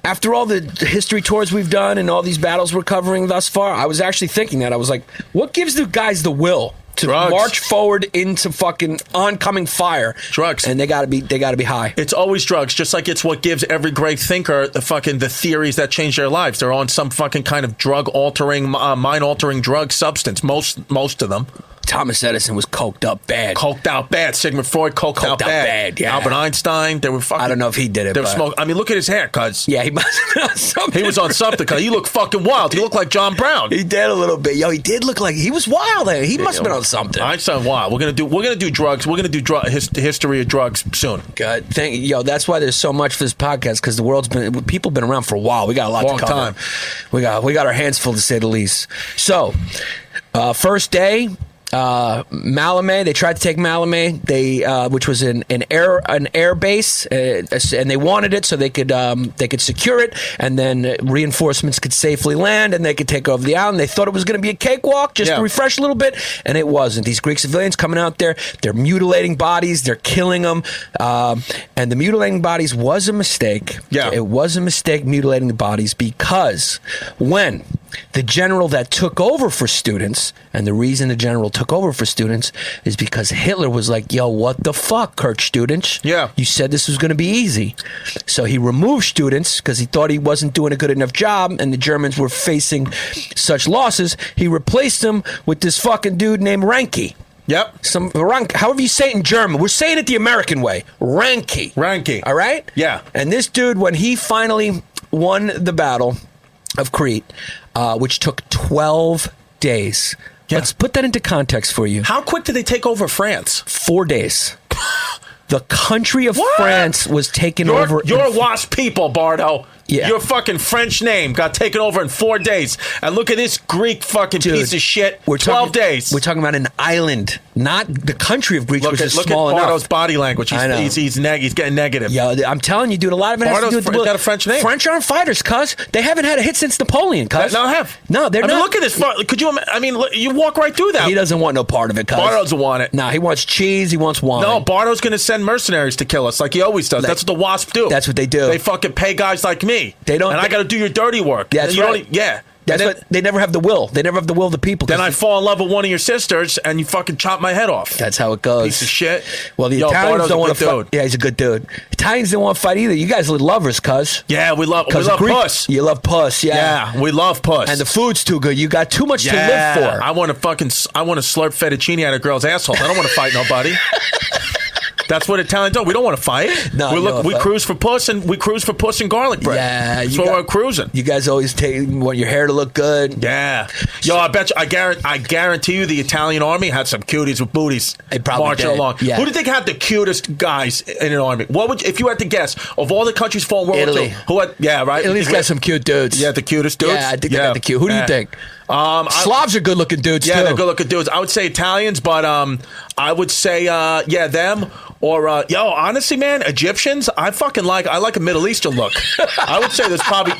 After all the history tours we've done and all these battles we're covering thus far, I was actually thinking that. I was like, what gives the guys the will to Drugs. march forward into fucking oncoming fire. Drugs. And they gotta be high. It's always drugs, just like it's what gives every great thinker the theories that change their lives. They're on some fucking kind of drug-altering, mind-altering drug substance, most of them. Thomas Edison was coked up bad. Coked out bad. Sigmund Freud coked out bad. Yeah. Albert Einstein, they were fucking... I don't know if he did it, They were but... smoking. I mean, look at his hair, cuz. Yeah, he must have been on something. He was on something, cuz. He looked fucking wild. He looked like John Brown. He did a little bit. Yo, he did look like... He was wild there. He must have been on something. Einstein wild. We're gonna do drugs. We're gonna do history of drugs soon. Good. That's why there's so much for this podcast, because people have been around for a while. We got a lot Long to cover. time. We got our hands full, to say the least. So, first day... Malame, they tried to take Malame, which was an air base, and they wanted it so they could secure it, and then reinforcements could safely land, and they could take over the island. They thought it was going to be a cakewalk, just to refresh a little bit, and it wasn't. These Greek civilians coming out there, they're mutilating bodies, they're killing them, and the mutilating bodies was a mistake. Yeah, it was a mistake mutilating the bodies, because when the general that took over for students, and the reason the general took over for students is because Hitler was like, yo, what the fuck, Kurt Students? Yeah. You said this was going to be easy. So he removed students because he thought he wasn't doing a good enough job, and the Germans were facing such losses. He replaced them with this fucking dude named Ranke. Yep. However you say it in German. We're saying it the American way. Ranke. All right? Yeah. And this dude, when he finally won the battle of Crete, which took 12 days. Yeah. Let's put that into context for you. How quick did they take over France? 4 days. The country of France was taken over. You're WASP people, Bardo. Yeah. Your fucking French name got taken over in 4 days. And look at this Greek fucking piece of shit. 12 days. We're talking about an island, not the country of Greece, which is look small at enough. Bardo's body language. He's getting negative. Yeah, I'm telling you, dude, a lot of it has to do with... Bardo's got a French name. French aren't fighters, cuz. They haven't had a hit since Napoleon, cuz. No, I have. No, they're not. I mean, look at this. Could you... I mean, you walk right through that. He doesn't want no part of it, cuz. Bardo doesn't want it. No, he wants cheese, he wants wine. No, Bardo's going to send mercenaries to kill us like he always does. That's what the WASP do. That's what they do. They fucking pay guys like me. They don't... And I got to do your dirty work. That's right. That's what they never have the will. They never have the will of the people. Then I fall in love with one of your sisters, and you fucking chop my head off. That's how it goes. Piece of shit. Well, the Italians don't want to fight. Yeah, he's a good dude. Italians don't want to fight either. You guys are lovers, cuz. Yeah, we love puss. You love puss, yeah. Yeah, we love puss. And the food's too good. You got too much to live for. I want to slurp fettuccine out of a girl's asshole. I don't want to fight nobody. That's what Italians do. We don't want to fight. No, we cruise for puss and garlic bread. Yeah, that's what we're cruising. You guys always want your hair to look good. Yeah, yo, I bet you, I guarantee you, the Italian army had some cuties with booties marching along. Yeah. Who do you think had the cutest guys in an army? What would if you had to guess of all the countries fought in World War II? Who had? Yeah, right. Italy's got some cute dudes. Yeah, the cutest dudes. Yeah, I think they got the cute. Who do you think? Slavs are good-looking dudes, too. Yeah, they're good-looking dudes. I would say Italians, but I would say, them. Or, honestly, man, Egyptians, I like a Middle Eastern look. I would say there's probably,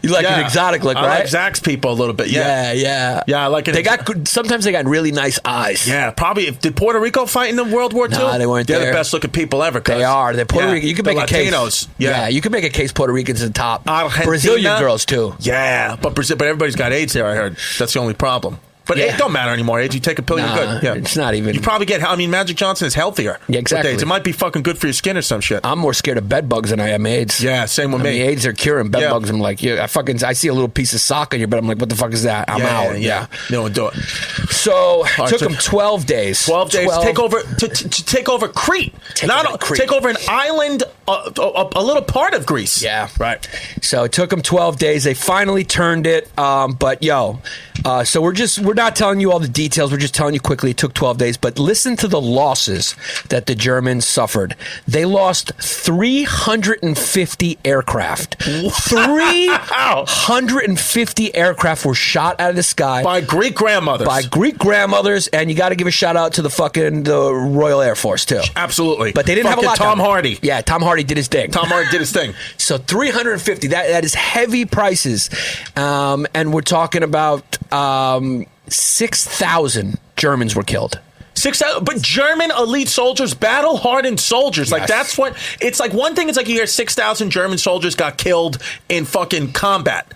You like an exotic look, right? I like Zach's people a little bit, yeah. Yeah, I like it. Sometimes they got really nice eyes. Yeah, probably. Did Puerto Rico fight in the World War II? No, they weren't there. They're the best-looking people ever. They are. They're Puerto Rican. You can make a case. Latinos. Yeah, you can make a case Puerto Ricans are top. Argentina. Brazilian girls, too. Yeah, but everybody's got AIDS there, I heard. That's the only problem. But it don't matter anymore, AIDS. You take a pill, you're good. Yeah. It's not even... You probably get... Magic Johnson is healthier. Yeah, exactly. It might be fucking good for your skin or some shit. I'm more scared of bed bugs than I am AIDS. Yeah, same with me. AIDS are curing bed bugs. I'm like, I see a little piece of sock in your bed. I'm like, what the fuck is that? I'm out. Yeah. No, do it. So, it took them 12 days. 12 days to take over Crete. Take over an island, a little part of Greece. Yeah. Right. So, it took them 12 days. They finally turned it. But, so we're not telling you all the details. We're just telling you quickly it took 12 days. But listen to the losses that the Germans suffered. They lost 350 aircraft. 350 aircraft were shot out of the sky. By Greek grandmothers. And you got to give a shout out to the Royal Air Force, too. Absolutely. But they didn't have a lot. Tom Hardy. Yeah, Tom Hardy did his thing. So 350. That is heavy prices. And we're talking about 6,000 Germans were killed. 6,000, but German elite soldiers, battle-hardened soldiers. Yes. Like, that's what... It's like, one thing is like you hear 6,000 German soldiers got killed in fucking combat.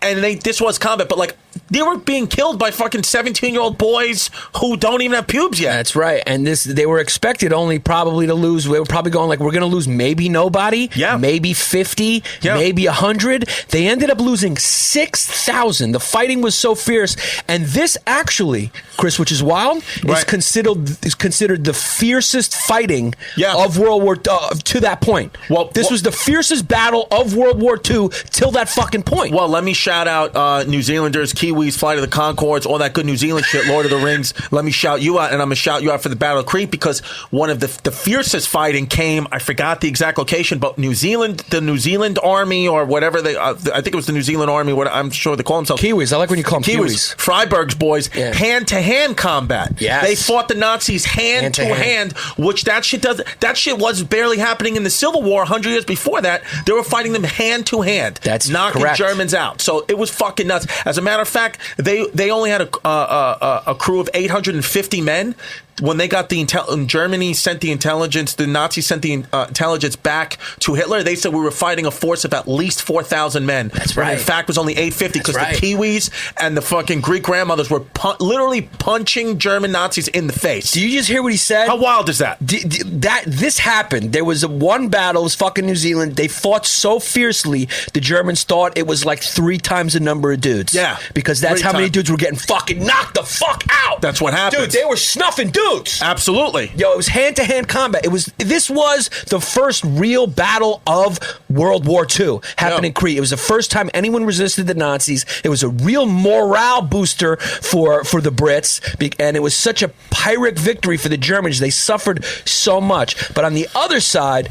This was combat, but like they were being killed by fucking 17-year-old boys who don't even have pubes yet. That's right. And they were expected only probably to lose. They were probably going like, we're going to lose maybe nobody, maybe 50, maybe 100. They ended up losing 6,000. The fighting was so fierce. And this actually, Chris, which is wild, is considered the fiercest fighting of World War to that point. Well, this was the fiercest battle of World War II till that fucking point. Well, let me shout out New Zealanders, Kiwis, Flight of the Conchords, all that good New Zealand shit, Lord of the Rings. Let me shout you out, and I'm going to shout you out for the Battle of Crete, because one of the fiercest fighting came, I forgot the exact location, but New Zealand, the New Zealand Army, or whatever they, I think it was the New Zealand Army, what I'm sure they call themselves. Kiwis, I like when you call them Kiwis. Freiburg's boys, hand-to-hand combat. Yes. They fought the Nazis hand-to-hand, which that shit was barely happening in the Civil War 100 years before that. They were fighting them hand-to-hand. That's knocking correct. Germans out. So it was fucking nuts. As a matter of fact, they only had a crew of 850 men. When they got Germany sent the intelligence, the Nazis sent the intelligence back to Hitler. They said we were fighting a force of at least 4,000 men. That's right. In fact, it was only 850 because the Kiwis and the fucking Greek grandmothers were literally punching German Nazis in the face. Do you just hear what he said? How wild is that? This happened. There was one battle. It was fucking New Zealand. They fought so fiercely, the Germans thought it was like 3 times the number of dudes. Yeah. Because that's how many dudes were getting fucking knocked the fuck out. That's what happened. Dude, they were snuffing dudes. Absolutely. Yo, it was hand-to-hand combat. This was the first real battle of World War II happened in Crete. It was the first time anyone resisted the Nazis. It was a real morale booster for the Brits, and it was such a Pyrrhic victory for the Germans. They suffered so much. But on the other side,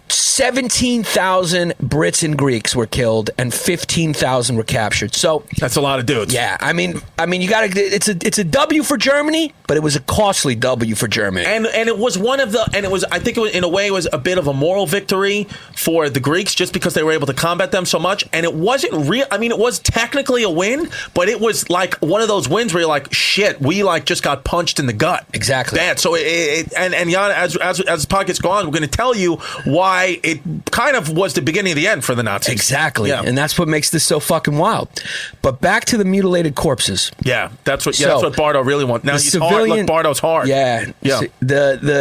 17,000 Brits and Greeks were killed, and 15,000 were captured. So that's a lot of dudes. Yeah, I mean, you got to. It's a W for Germany, but it was a costly W for Germany. And it was I think it was, in a way, it was a bit of a moral victory for the Greeks, just because they were able to combat them so much. And it wasn't real. I mean, it was technically a win, but it was like one of those wins where you're like, shit, we like just got punched in the gut. Exactly. Bad. So Jan, as the podcast go on, we're going to tell you why it kind of was the beginning of the end for the Nazis. Exactly. Yeah. And that's what makes this so fucking wild. But back to the mutilated corpses. Yeah, that's what Bardo really wants. Now he's hard. Look, Bardo's hard. Yeah. Yeah.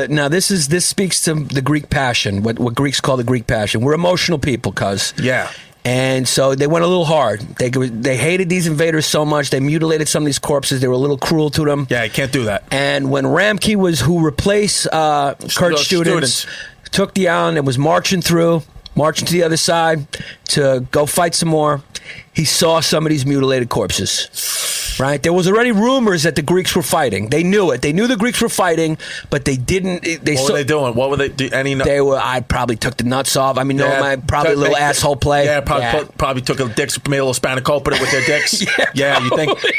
Now this speaks to the Greek passion, what Greeks call the Greek passion. We're emotional people, cuz. Yeah. And so they went a little hard. They hated these invaders so much. They mutilated some of these corpses. They were a little cruel to them. Yeah, you can't do that. And when Ramke who replaced Kurt's students, took the island and was marching to the other side to go fight some more, he saw some of these mutilated corpses. Right? There was already rumors that the Greeks were fighting. They knew it. They knew the Greeks were fighting, but they didn't. What were they doing? What were they doing? They were. I probably took the nuts off. I mean, probably a little asshole play. Yeah, probably took a dicks, made a little spanakopita with their dicks.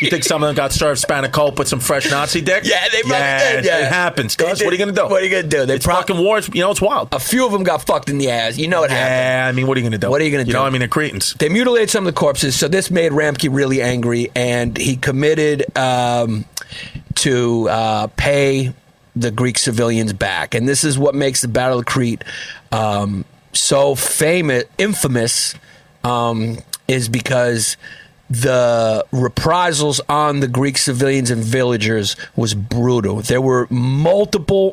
You think some of them got served spanakop with some fresh Nazi dick? Yeah, they probably did. Yeah. It happens. What are you gonna do? What are you gonna do? It's fucking wars. You know, it's wild. A few of them got fucked in the ass. You know what happened? Yeah, I mean, what are you gonna do? What are you gonna do? You know, I mean, they're Cretans. They mutilated some of the corpses, so this made Ramke really angry, and he committed to pay the Greek civilians back. And this is what makes the Battle of Crete so infamous, is because the reprisals on the Greek civilians and villagers was brutal. There were multiple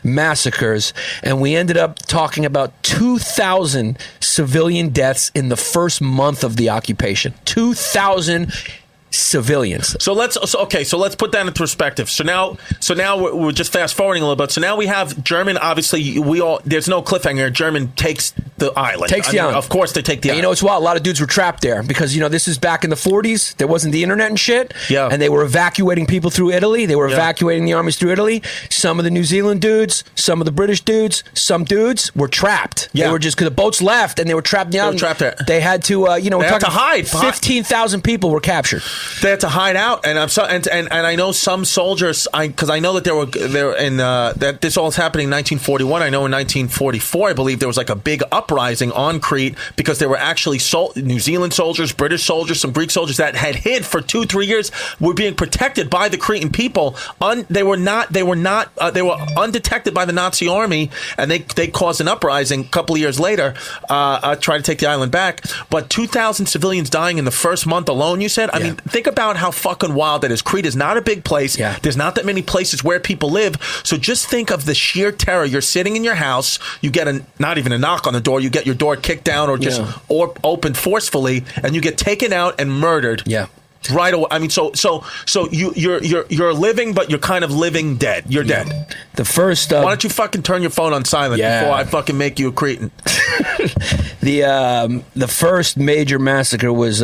massacres, and we ended up talking about 2,000 civilian deaths in the first month of the occupation. 2,000 civilians. So let's put that into perspective. So now we're just fast forwarding a little bit. So now we have German. Obviously, there's no cliffhanger. German takes the island. Island. Of course, they take the island. You know, it's wild. A lot of dudes were trapped there because this is back in the 40s. There wasn't the internet and shit. Yeah. And they were evacuating people through Italy. They were evacuating the armies through Italy. Some of the New Zealand dudes, some of the British dudes, some dudes were trapped. Yeah. They were just because the boats left and they were trapped in the island. They were trapped there. They had to. They had to hide. 15,000 people were captured. They had to hide out, and I know some soldiers. Because I know that there in that this all is happening in 1941. I know in 1944, I believe there was like a big uprising on Crete because there were actually New Zealand soldiers, British soldiers, some Greek soldiers that had hid for 2-3 years, were being protected by the Cretan people. They were undetected by the Nazi army, and they caused an uprising a couple of years later, trying to take the island back. But 2,000 civilians dying in the first month alone, you said? I mean, think about how fucking wild that is. Crete is not a big place. Yeah. There's not that many places where people live. So just think of the sheer terror. You're sitting in your house, you get not even a knock on the door, you get your door kicked down or opened forcefully, and you get taken out and murdered. Yeah. Right away. I mean, so you're living, but you're kind of living dead. You're dead. The first. Why don't you fucking turn your phone on silent before I fucking make you a Cretan? The first major massacre was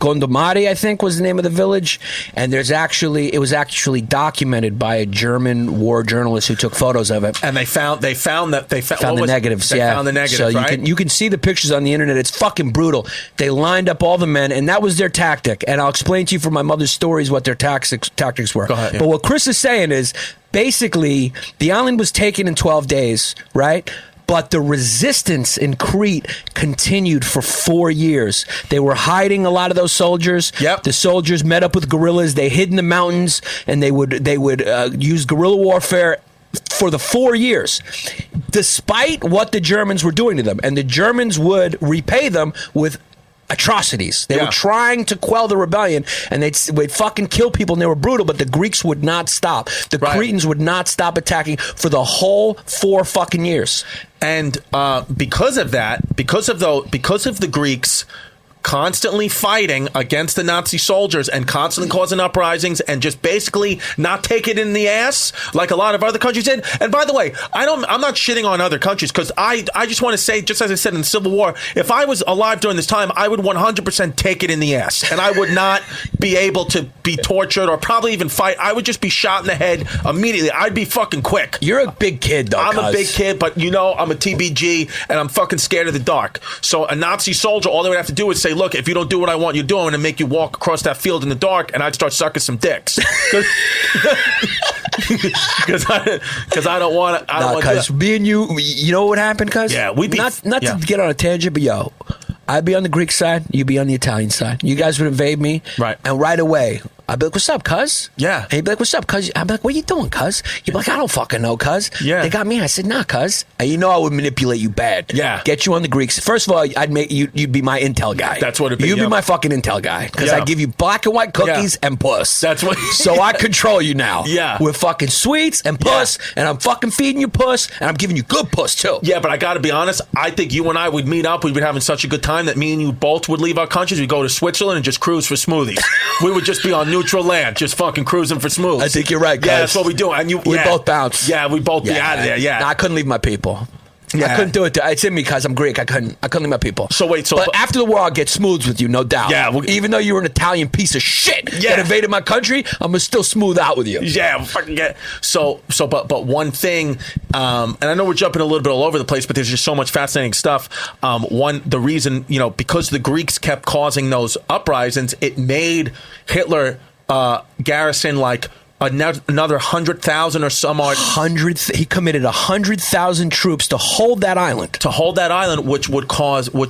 Gondomari, I think, was the name of the village, and it was actually documented by a German war journalist who took photos of it. And they found the negatives. They found the negatives. So you can see the pictures on the internet. It's fucking brutal. They lined up all the men, and that was their tactic. And I'll explain to you from my mother's stories what their tactics were. Go ahead, yeah. But what Chris is saying is basically the island was taken in 12 days, right? But the resistance in Crete continued for 4 years. They were hiding a lot of those soldiers. Yep. The soldiers met up with guerrillas. They hid in the mountains, and they would use guerrilla warfare for the 4 years, despite what the Germans were doing to them. And the Germans would repay them with atrocities. They were trying to quell the rebellion, and they'd fucking kill people, and they were brutal, but the Greeks would not stop. The Cretans would not stop attacking for the whole 4 fucking years. And because of that, because of the Greeks constantly fighting against the Nazi soldiers and constantly causing uprisings and just basically not take it in the ass like a lot of other countries did. And by the way, I'm not shitting on other countries, because I just want to say, just as I said in the Civil War, if I was alive during this time, I would 100% take it in the ass, and I would not be able to be tortured or probably even fight. I would just be shot in the head immediately. I'd be fucking quick. You're a big kid, though. I'm a big kid, but I'm a TBG, and I'm fucking scared of the dark. So a Nazi soldier, all they would have to do is say, look, if you don't do what I want you doing, and make you walk across that field in the dark, and I'd start sucking some dicks. Because I don't want to. Because me and you know what would happen, cuz? Yeah, we'd be. Not to get on a tangent, but I'd be on the Greek side, you'd be on the Italian side. You guys would invade me. Right. And right away, I'd be like, what's up, cuz? Yeah. And he'd be like, what's up, cuz? I'd be like, what are you doing, cuz? You'd be like, I don't fucking know, cuz. Yeah. They got me. I said, nah, cuz. And I would manipulate you bad. Yeah. Get you on the Greeks. First of all, I'd make you'd be my intel guy. That's what it'd be. You'd be my fucking intel guy. Because Yeah. I give you black and white cookies and puss. That's what. So I control you now. Yeah. With fucking sweets and puss, and I'm fucking feeding you puss, and I'm giving you good puss, too. Yeah, but I got to be honest. I think you and I would meet up. We'd be having such a good time that me and you both would leave our countries. We'd go to Switzerland and just cruise for smoothies. We would just be on neutral land, just fucking cruising for smoothies. I think you're right, guys. Yeah, that's what we do. And we both bounce. Yeah, we both be out of there. Yeah, No, I couldn't leave my people. Yeah. I couldn't do it. It's in me because I'm Greek. I couldn't leave my people. So wait, but after the war, I'll get smooths with you, no doubt. Yeah, even though you were an Italian piece of shit that invaded my country, I'm gonna still smooth out with you. Yeah, we'll fucking get but one thing, and I know we're jumping a little bit all over the place, but there's just so much fascinating stuff. The reason, because the Greeks kept causing those uprisings, it made Hitler garrison like another 100,000 or some odd. He committed 100,000 troops to hold that island. Which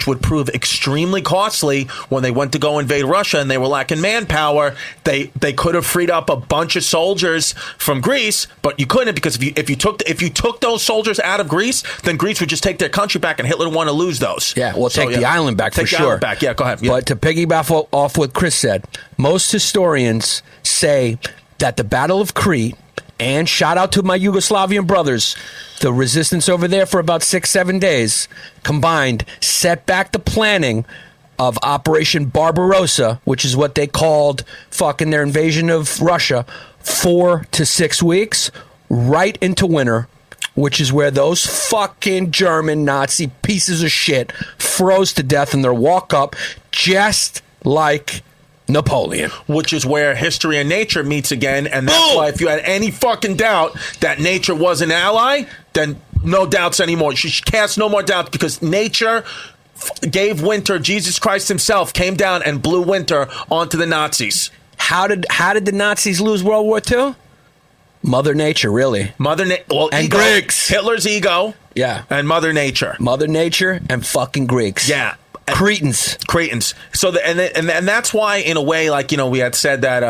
would prove extremely costly when they went to go invade Russia and they were lacking manpower. They could have freed up a bunch of soldiers from Greece, but you couldn't, because if you took those soldiers out of Greece, then Greece would just take their country back, and Hitler would want to lose those. Yeah, well, take the island back for sure. Island back. Yeah, go ahead. Yeah. But to piggyback off what Chris said, most historians say that the Battle of Crete, and shout out to my Yugoslavian brothers, the resistance over there for about 6-7 days combined set back the planning of Operation Barbarossa, which is what they called fucking their invasion of Russia, 4 to 6 weeks, right into winter, which is where those fucking German Nazi pieces of shit froze to death in their walk up, just like Napoleon. Which is where history and nature meets again, and that's why if you had any fucking doubt that nature was an ally, then no doubts anymore. You should cast no more doubts, because nature gave winter. Jesus Christ himself came down and blew winter onto the Nazis. How did the Nazis lose World War II? Mother Nature, really. And ego. Greeks. Hitler's ego. Yeah. And Mother Nature. Mother Nature and fucking Greeks. Yeah. Cretans. So and that's why, in a way, like, you know, we had said that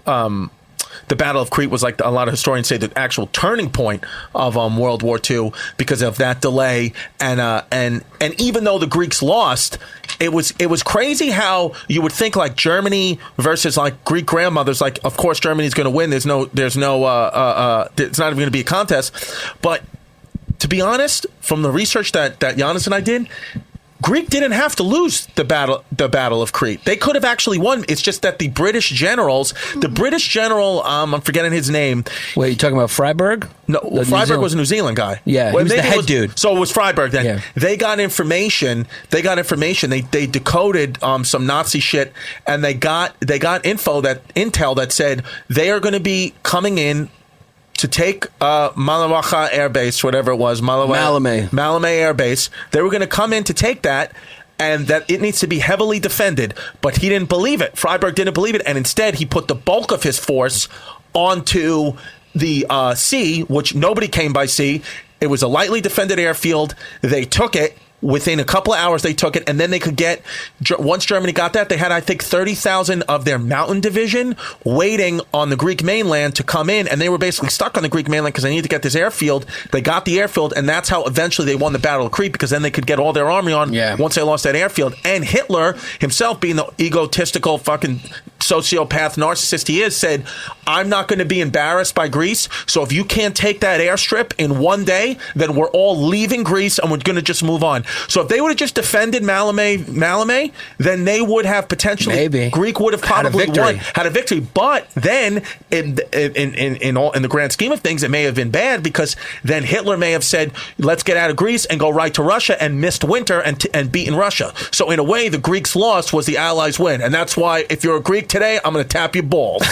the Battle of Crete was, like, a lot of historians say, the actual turning point of World War II because of that delay, and even though the Greeks lost, it was crazy how you would think, like, Germany versus, like, Greek grandmothers, like, of course Germany's going to win. It's not even going to be a contest. But to be honest, from the research that Yannis and I did, Greek didn't have to lose the battle of Crete. They could have actually won. It's just that the British general, I'm forgetting his name. Wait, you talking about Freiburg? No, Freiburg was a New Zealand guy. Yeah, he was the head dude. So it was Freiburg then. Yeah. They got information. They decoded some Nazi shit, and they got intel that said they are going to be coming in to take Malawacha Air Base, whatever it was, Malame Air Base. They were going to come in to take that, and that it needs to be heavily defended. But he didn't believe it. Freiburg didn't believe it, and instead he put the bulk of his force onto the sea, which nobody came by sea. It was a lightly defended airfield. They took it. Within a couple of hours, they took it, and then they could get, once Germany got that, they had, I think, 30,000 of their mountain division waiting on the Greek mainland to come in, and they were basically stuck on the Greek mainland because they needed to get this airfield. They got the airfield, and that's how eventually they won the Battle of Crete, because then they could get all their army on once they lost that airfield. And Hitler himself, being the egotistical fucking sociopath narcissist he is, said, I'm not going to be embarrassed by Greece, so if you can't take that airstrip in one day, then we're all leaving Greece and we're going to just move on. So if they would have just defended Malame, then they would have potentially, Greek would have probably had a victory. But then in the grand scheme of things, it may have been bad, because then Hitler may have said, let's get out of Greece and go right to Russia, and missed winter and beaten Russia. So in a way, the Greeks' loss was the Allies' win. And that's why, if you're a Greek today, I'm going to tap your balls.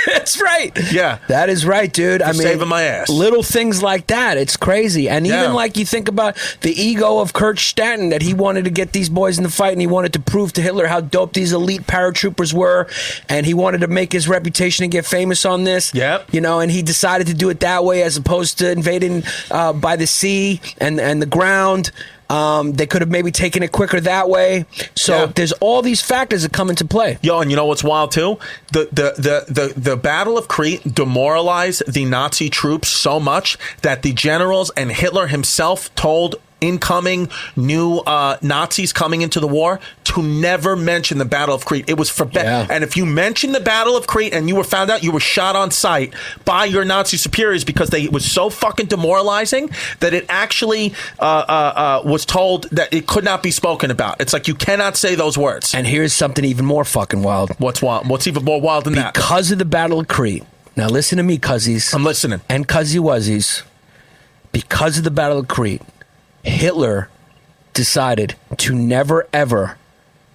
That's right. Yeah. That is right, dude. I mean, saving my ass. Little things like that. It's crazy. And even like you think about the ego of Kurt Statten, that he wanted to get these boys in the fight, and he wanted to prove to Hitler how dope these elite paratroopers were, and he wanted to make his reputation and get famous on this. Yep. You know, and he decided to do it that way as opposed to invading by the sea and the ground. They could have maybe taken it quicker that way. So there's all these factors that come into play. Yo, and you know what's wild too? The Battle of Crete demoralized the Nazi troops so much that the generals and Hitler himself told incoming new Nazis coming into the war to never mention the Battle of Crete. It was forbidden. Yeah. And if you mentioned the Battle of Crete and you were found out, you were shot on sight by your Nazi superiors, because it was so fucking demoralizing that it actually was told that it could not be spoken about. It's like, you cannot say those words. And here's something even more fucking wild. What's wild? What's even more wild than that? Because of the Battle of Crete. Now listen to me, cuzzies. I'm listening. And cuzzy wuzzies. Because of the Battle of Crete, Hitler decided to never, ever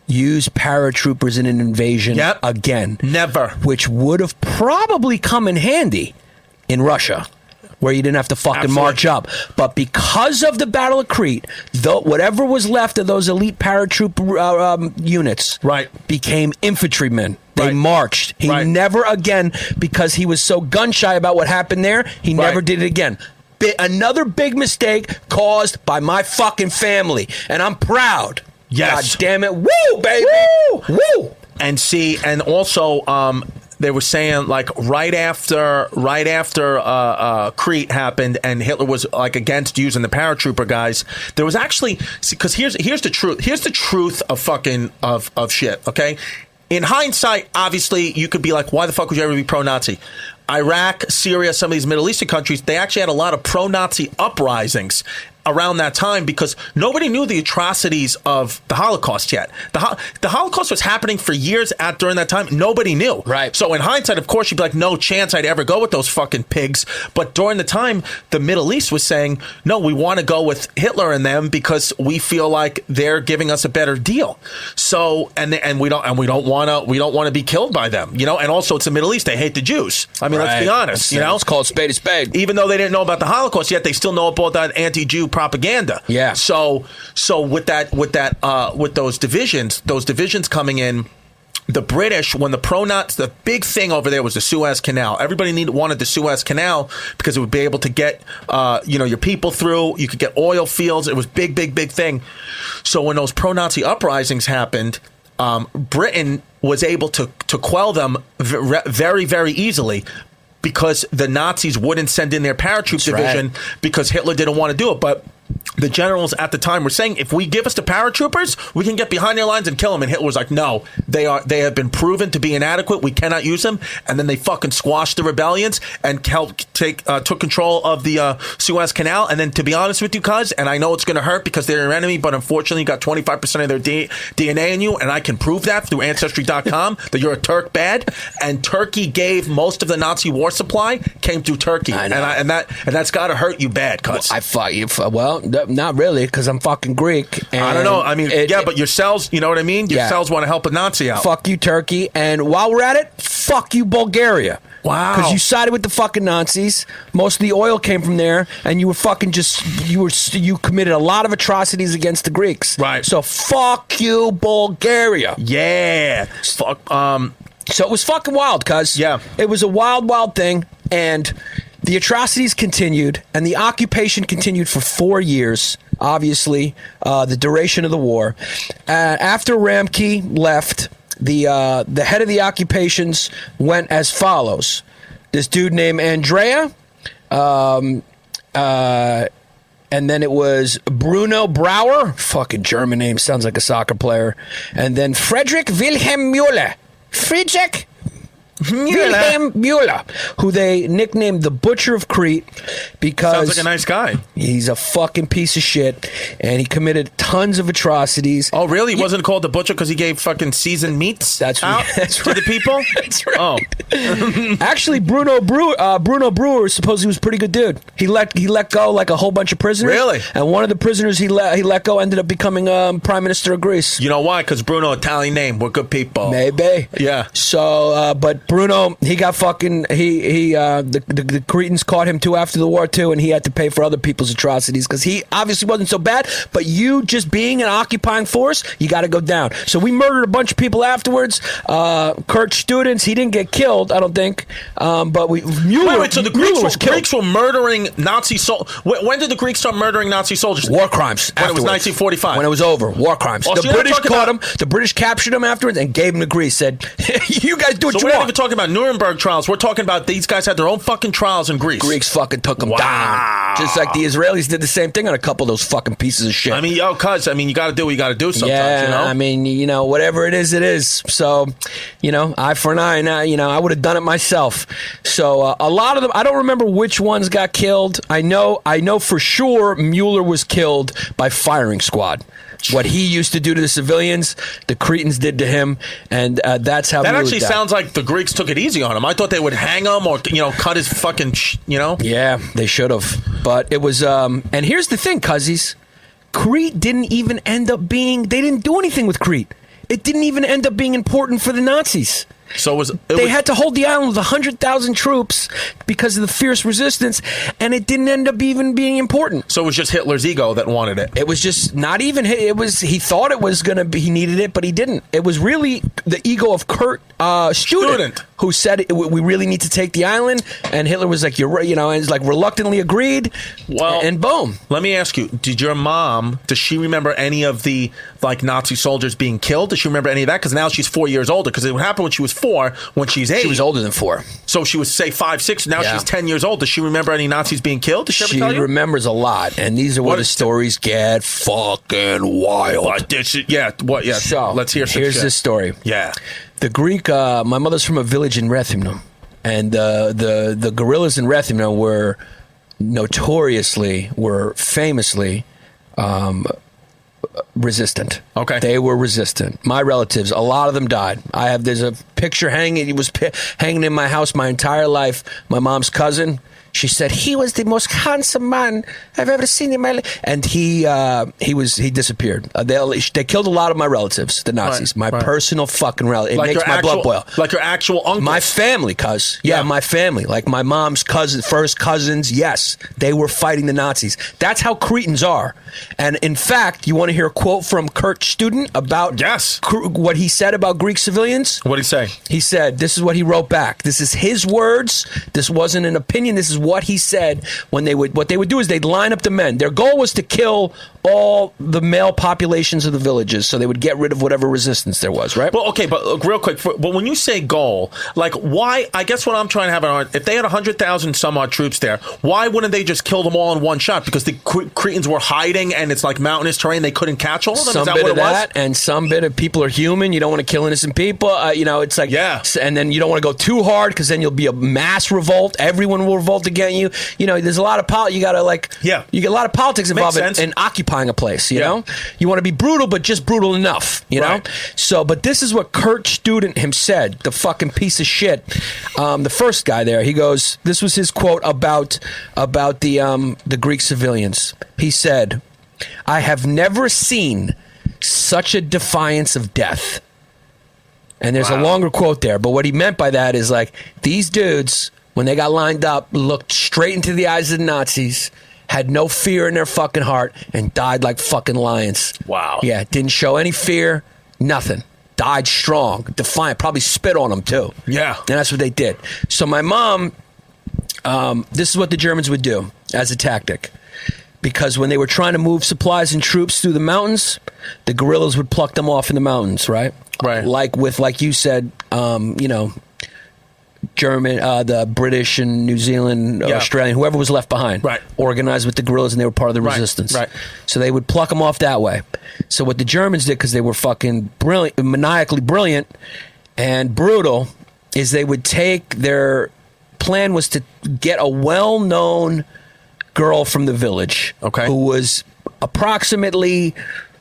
use paratroopers in an invasion again. Never. Which would have probably come in handy in Russia, where you didn't have to fucking march up. But because of the Battle of Crete, whatever was left of those elite paratrooper units became infantrymen. They marched. He never again, because he was so gun-shy about what happened there, he never did it again. Another big mistake caused by my fucking family, and I'm proud. Yes. God damn it. Woo, baby. Woo. Woo. And see, and also, they were saying, like, right after Crete happened and Hitler was, like, against using the paratrooper guys, there was actually, because here's the truth. Here's the truth of fucking of shit. Okay. In hindsight, obviously, you could be like, why the fuck would you ever be pro-Nazi? Iraq, Syria, some of these Middle Eastern countries, they actually had a lot of pro-Nazi uprisings around that time, because nobody knew the atrocities of the Holocaust yet. The Holocaust was happening for years during that time. Nobody knew. Right. So in hindsight, of course, you'd be like, no chance I'd ever go with those fucking pigs. But during the time, the Middle East was saying, no, we want to go with Hitler and them because we feel like they're giving us a better deal. So and we don't want to be killed by them, you know. And also, it's the Middle East; they hate the Jews. I mean, let's be honest. You know, it's called spade a spade. Even though they didn't know about the Holocaust yet, they still know about that anti-Jew propaganda. Yeah. So with those divisions coming in, the British, when the pro-Nazis, the big thing over there was the Suez Canal. Everybody wanted the Suez Canal because it would be able to get, your people through. You could get oil fields. It was big thing. So when those pro-Nazi uprisings happened, Britain was able to quell them very, very easily because the Nazis wouldn't send in their paratroop division because Hitler didn't want to do it. But the generals at the time were saying, if we give us the paratroopers, we can get behind their lines and kill them. And Hitler was like, no, they have been proven to be inadequate. We cannot use them. And then they fucking squashed the rebellions and took control of the Suez Canal. And then, to be honest with you, cuz, and I know it's going to hurt because they're your enemy, but unfortunately, you got 25% of their DNA in you, and I can prove that through Ancestry.com that you're a Turk bad. And Turkey gave most of the Nazi war supply came through Turkey, and that's got to hurt you bad, cuz. I fought you. Well, not really, because I'm fucking Greek. And I don't know. I mean, but your cells, you know what I mean? Your cells want to help a Nazi out. Fuck you, Turkey. And while we're at it, fuck you, Bulgaria. Wow. Because you sided with the fucking Nazis. Most of the oil came from there, and you were fucking you committed a lot of atrocities against the Greeks. Right. So fuck you, Bulgaria. Yeah. Fuck. So it was fucking wild, cuz. Yeah. It was a wild thing, and the atrocities continued, and the occupation continued for 4 years, obviously, the duration of the war. After Ramke left, the head of the occupations went as follows. This dude named Andrea, and then it was Bruno Brauer, fucking German name, sounds like a soccer player, and then Friedrich Wilhelm Müller. Wilhelm Müller, who they nicknamed the Butcher of Crete because sounds like a nice guy. He's a fucking piece of shit, and he committed tons of atrocities. Oh, really? He wasn't called the Butcher because he gave fucking seasoned meats That's out that's to the people? That's right. Oh. Actually, Bruno Brewer supposedly was a pretty good dude. He let go like a whole bunch of prisoners. Really? And one of the prisoners he let go ended up becoming Prime Minister of Greece. You know why? Because Bruno, Italian name. We're good people. Maybe. Yeah. So, but Bruno, he got fucking, the Cretans caught him too after the war too, and he had to pay for other people's atrocities because he obviously wasn't so bad, but you just being an occupying force, you got to go down. So we murdered a bunch of people afterwards. Kurt Students, he didn't get killed, I don't think, but Mueller, Wait, so the Greeks were murdering Nazi soldiers. When did the Greeks start murdering Nazi soldiers? War crimes. When it was 1945. When it was over. War crimes. Oh, the so British caught him. The British captured him afterwards and gave him to Greece. Said, you guys do what So you we're not want. even talking about Nuremberg trials. We're talking about these guys had their own fucking trials in Greece. Greeks fucking took them down. Just like the Israelis did the same thing on a couple of those fucking pieces of shit. I mean, you got to do what you got to do sometimes, you know? I mean, whatever it is, it is. So, eye for an eye. Now, I would have done it myself. So, a lot of them, I don't remember which ones got killed. I know for sure Mueller was killed by firing squad. What he used to do to the civilians, the Cretans did to him, and that's how. That Mueller actually died. sounds like the Greeks took it easy on him. I thought they would hang him or cut his fucking Yeah, they should have, but it was. And here's the thing, cuzzies, Crete didn't even end up being. They didn't do anything with Crete. It didn't even end up being important for the Nazis. So they had to hold the island with 100,000 troops because of the fierce resistance, and it didn't end up even being important. So it was just Hitler's ego that wanted it. It was just not even. It was. He thought it was gonna be. He needed it, but he didn't. It was really the ego of Kurt Student who said we really need to take the island, and Hitler was like, "You're right," and he's like reluctantly agreed. Well, and boom. Let me ask you: did your mom? Does she remember any of the Nazi soldiers being killed? Does she remember any of that? Because now she's 4 years older. Because it happened when she was 4. When she's 8, she was older than 4. So she was say 5, 6. Now she's 10 years old. Does she remember any Nazis being killed? Does she ever tell you? Remembers a lot, and these are where the stories get fucking wild. So let's hear some here's shit. this story. Yeah. The Greek. My mother's from a village in Rethymno, and the guerrillas in Rethymno were famously resistant. Okay. They were resistant. My relatives, a lot of them died. There's a picture hanging. It was hanging in my house my entire life. My mom's cousin, She said he was the most handsome man I've ever seen in my life, and he disappeared. They killed a lot of my relatives, the Nazis. My personal fucking relative. It makes my blood boil. Like your actual uncle. My family, cuz. Yeah, my family. Like my mom's first cousins. Yes, they were fighting the Nazis. That's how Cretans are. And in fact, you want to hear a quote from Kurt Student about what he said about Greek civilians? What did he say? He said, this is what he wrote back. This is his words. This wasn't an opinion. This is what he said. What they would do is they'd line up the men. Their goal was to kill all the male populations of the villages, so they would get rid of whatever resistance there was, right? Well, okay, but real quick, but when you say goal, like why, I guess what I'm trying to have on, if they had 100,000 some odd troops there, why wouldn't they just kill them all in one shot? Because the Cretans were hiding and it's like mountainous terrain, they couldn't catch all of them? Some is that bit what of it was? that, and some bit of people are human. You don't want to kill innocent people. It's like, and then you don't want to go too hard because then you'll be a mass revolt. Everyone will revolt against you. There's a lot of you got to you get a lot of politics involved in occupying a place. You know, you want to be brutal, but just brutal enough. You know, so but this is what Kurt Student him said, the fucking piece of shit. The first guy there, he goes. This was his quote about the Greek civilians. He said, "I have never seen such a defiance of death." And there's a longer quote there, but what he meant by that is like these dudes, when they got lined up, looked straight into the eyes of the Nazis, had no fear in their fucking heart, and died like fucking lions. Wow. Yeah, didn't show any fear, nothing. Died strong, defiant, probably spit on them too. Yeah. And that's what they did. So my mom, this is what the Germans would do as a tactic. Because when they were trying to move supplies and troops through the mountains, the guerrillas would pluck them off in the mountains, right? Right. Like you said, German, the British and New Zealand, Australian, whoever was left behind, organized with the guerrillas, and they were part of the resistance. Right. So they would pluck them off that way. So what the Germans did, because they were fucking brilliant, maniacally brilliant and brutal, is they would take their plan was to get a well-known girl from the village, who was approximately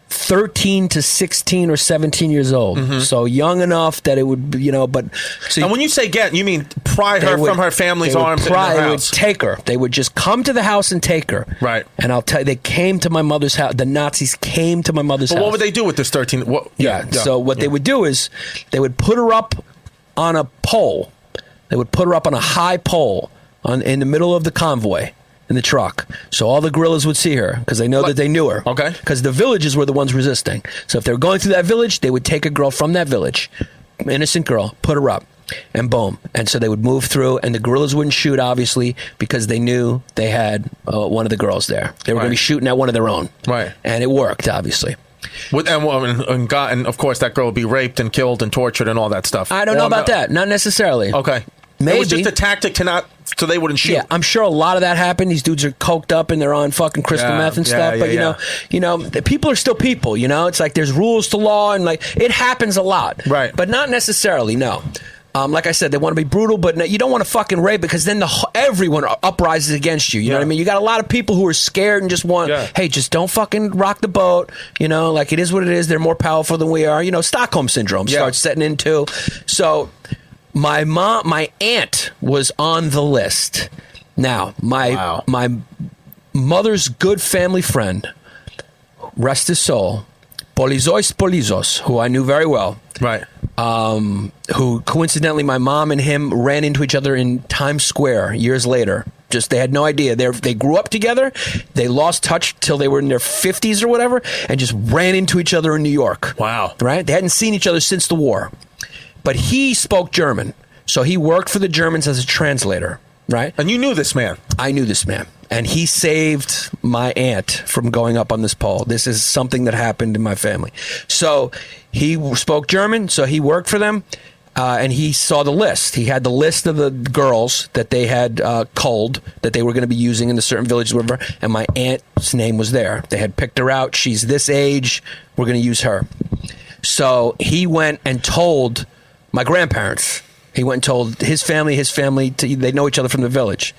13 to 16 or 17 years old. Mm-hmm. So young enough that it would, but... So and when you say get, you mean pry her from her family's arms in their house? They would take her. They would just come to the house and take her. Right. And I'll tell you, they came to my mother's house. The Nazis came to my mother's house. What would they do with this 13? So what they would do is they would put her up on a pole. They would put her up on a high pole in the middle of the convoy. In the truck. So all the guerrillas would see her because they know that they knew her. Okay. Because the villages were the ones resisting. So if they were going through that village, they would take a girl from that village, innocent girl, put her up, and boom. And so they would move through, and the guerrillas wouldn't shoot, obviously, because they knew they had one of the girls there. They were going to be shooting at one of their own. Right. And it worked, obviously. And of course, that girl would be raped and killed and tortured and all that stuff. I don't know about that. Not necessarily. Okay. Maybe. It was just a tactic so they wouldn't shoot. Yeah, I'm sure a lot of that happened. These dudes are coked up and they're on fucking crystal meth and stuff. But you know, the people are still people. It's like there's rules to law and like it happens a lot. Right. But not necessarily. No. Like I said, they want to be brutal, but you don't want to fucking rape because then everyone uprises against you. You know what I mean? You got a lot of people who are scared and just want, hey, just don't fucking rock the boat. Like it is what it is. They're more powerful than we are. Stockholm syndrome starts setting in too. So. My aunt was on the list. Now, my mother's good family friend, rest his soul, Polizos, who I knew very well. Right. Who coincidentally, my mom and him ran into each other in Times Square years later. Just they had no idea. They grew up together. They lost touch till they were in their 50s or whatever, and just ran into each other in New York. Wow. Right. They hadn't seen each other since the war. But he spoke German, so he worked for the Germans as a translator, right? And you knew this man. I knew this man. And he saved my aunt from going up on this pole. This is something that happened in my family. So he spoke German, so he worked for them, and he saw the list. He had the list of the girls that they had culled, that they were going to be using in the certain villages, whatever, and my aunt's name was there. They had picked her out. She's this age. We're going to use her. So he went and told... my grandparents. He went and told his family. They know each other from the village.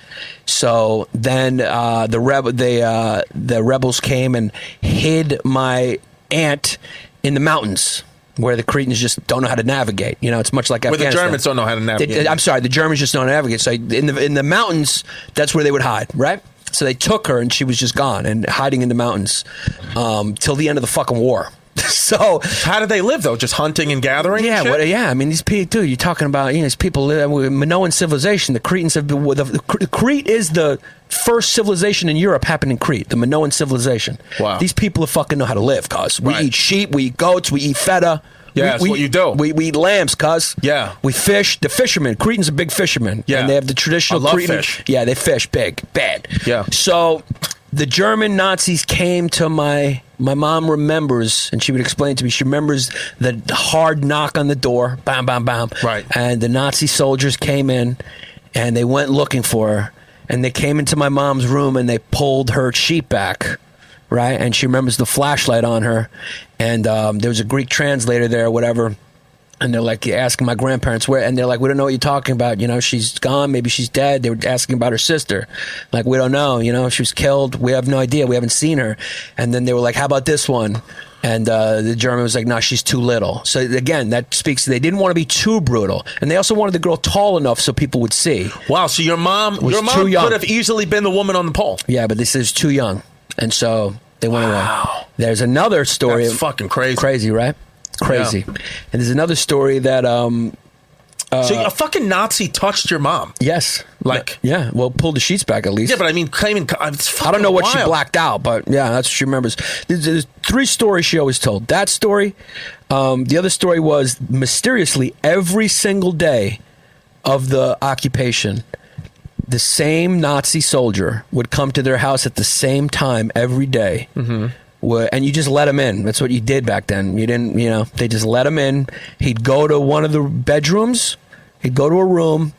So then the rebels came and hid my aunt in the mountains. where the Cretans just don't know how to navigate. You know, it's much like Where Afghanistan. the Germans don't know how to navigate. I'm sorry, the Germans just don't know how to navigate. So in the mountains, that's where they would hide, right? So they took her, and she was just gone and hiding in the mountains till the end of the fucking war. So how did they live though? Just hunting and gathering? Yeah, and shit? I mean, these people, dude, you're talking about, these people live with Minoan civilization. The Cretans have been, Crete is the first civilization in Europe happened in Crete, the Minoan civilization. Wow. These people fucking know how to live, cuz. We Right. eat sheep, we eat goats, we eat feta. Yeah, that's what you do. We eat lambs, cuz. Yeah. We fish. The fishermen. Cretans are big fishermen. Yeah. And they have the traditional I love Cretan. fish. Yeah, they fish big, bad. Yeah. So the German Nazis came to my mom remembers, and she would explain to me, she remembers the hard knock on the door, bam, bam, bam. Right. And the Nazi soldiers came in, and they went looking for her, and they came into my mom's room, and they pulled her sheet back, right? And she remembers the flashlight on her, and there was a Greek translator there or whatever. And they're like asking my grandparents where, and they're like, we don't know what you're talking about. She's gone. Maybe she's dead. They were asking about her sister. Like, we don't know. She was killed. We have no idea. We haven't seen her. And then they were like, how about this one? And the German was like, no, she's too little. So again, that speaks to, they didn't want to be too brutal. And they also wanted the girl tall enough so people would see. Wow. So your mom too young. could have easily been the woman on the pole. Yeah, but this is too young. And so they went away. There's another story. That's fucking crazy. Crazy, right? Crazy. Yeah. And there's another story that so a fucking Nazi touched your mom. yes, yeah, well, pulled the sheets back at least. Yeah, but I mean, claiming it's I don't know what she wild. blacked out, but yeah, that's what she remembers. There's 3 stories she always told. That story, the other story was mysteriously every single day of the occupation, the same Nazi soldier would come to their house at the same time every day. Mm-hmm. And you just let him in. That's what you did back then. You didn't, they just let him in. He'd go to one of the bedrooms. He'd go to a room,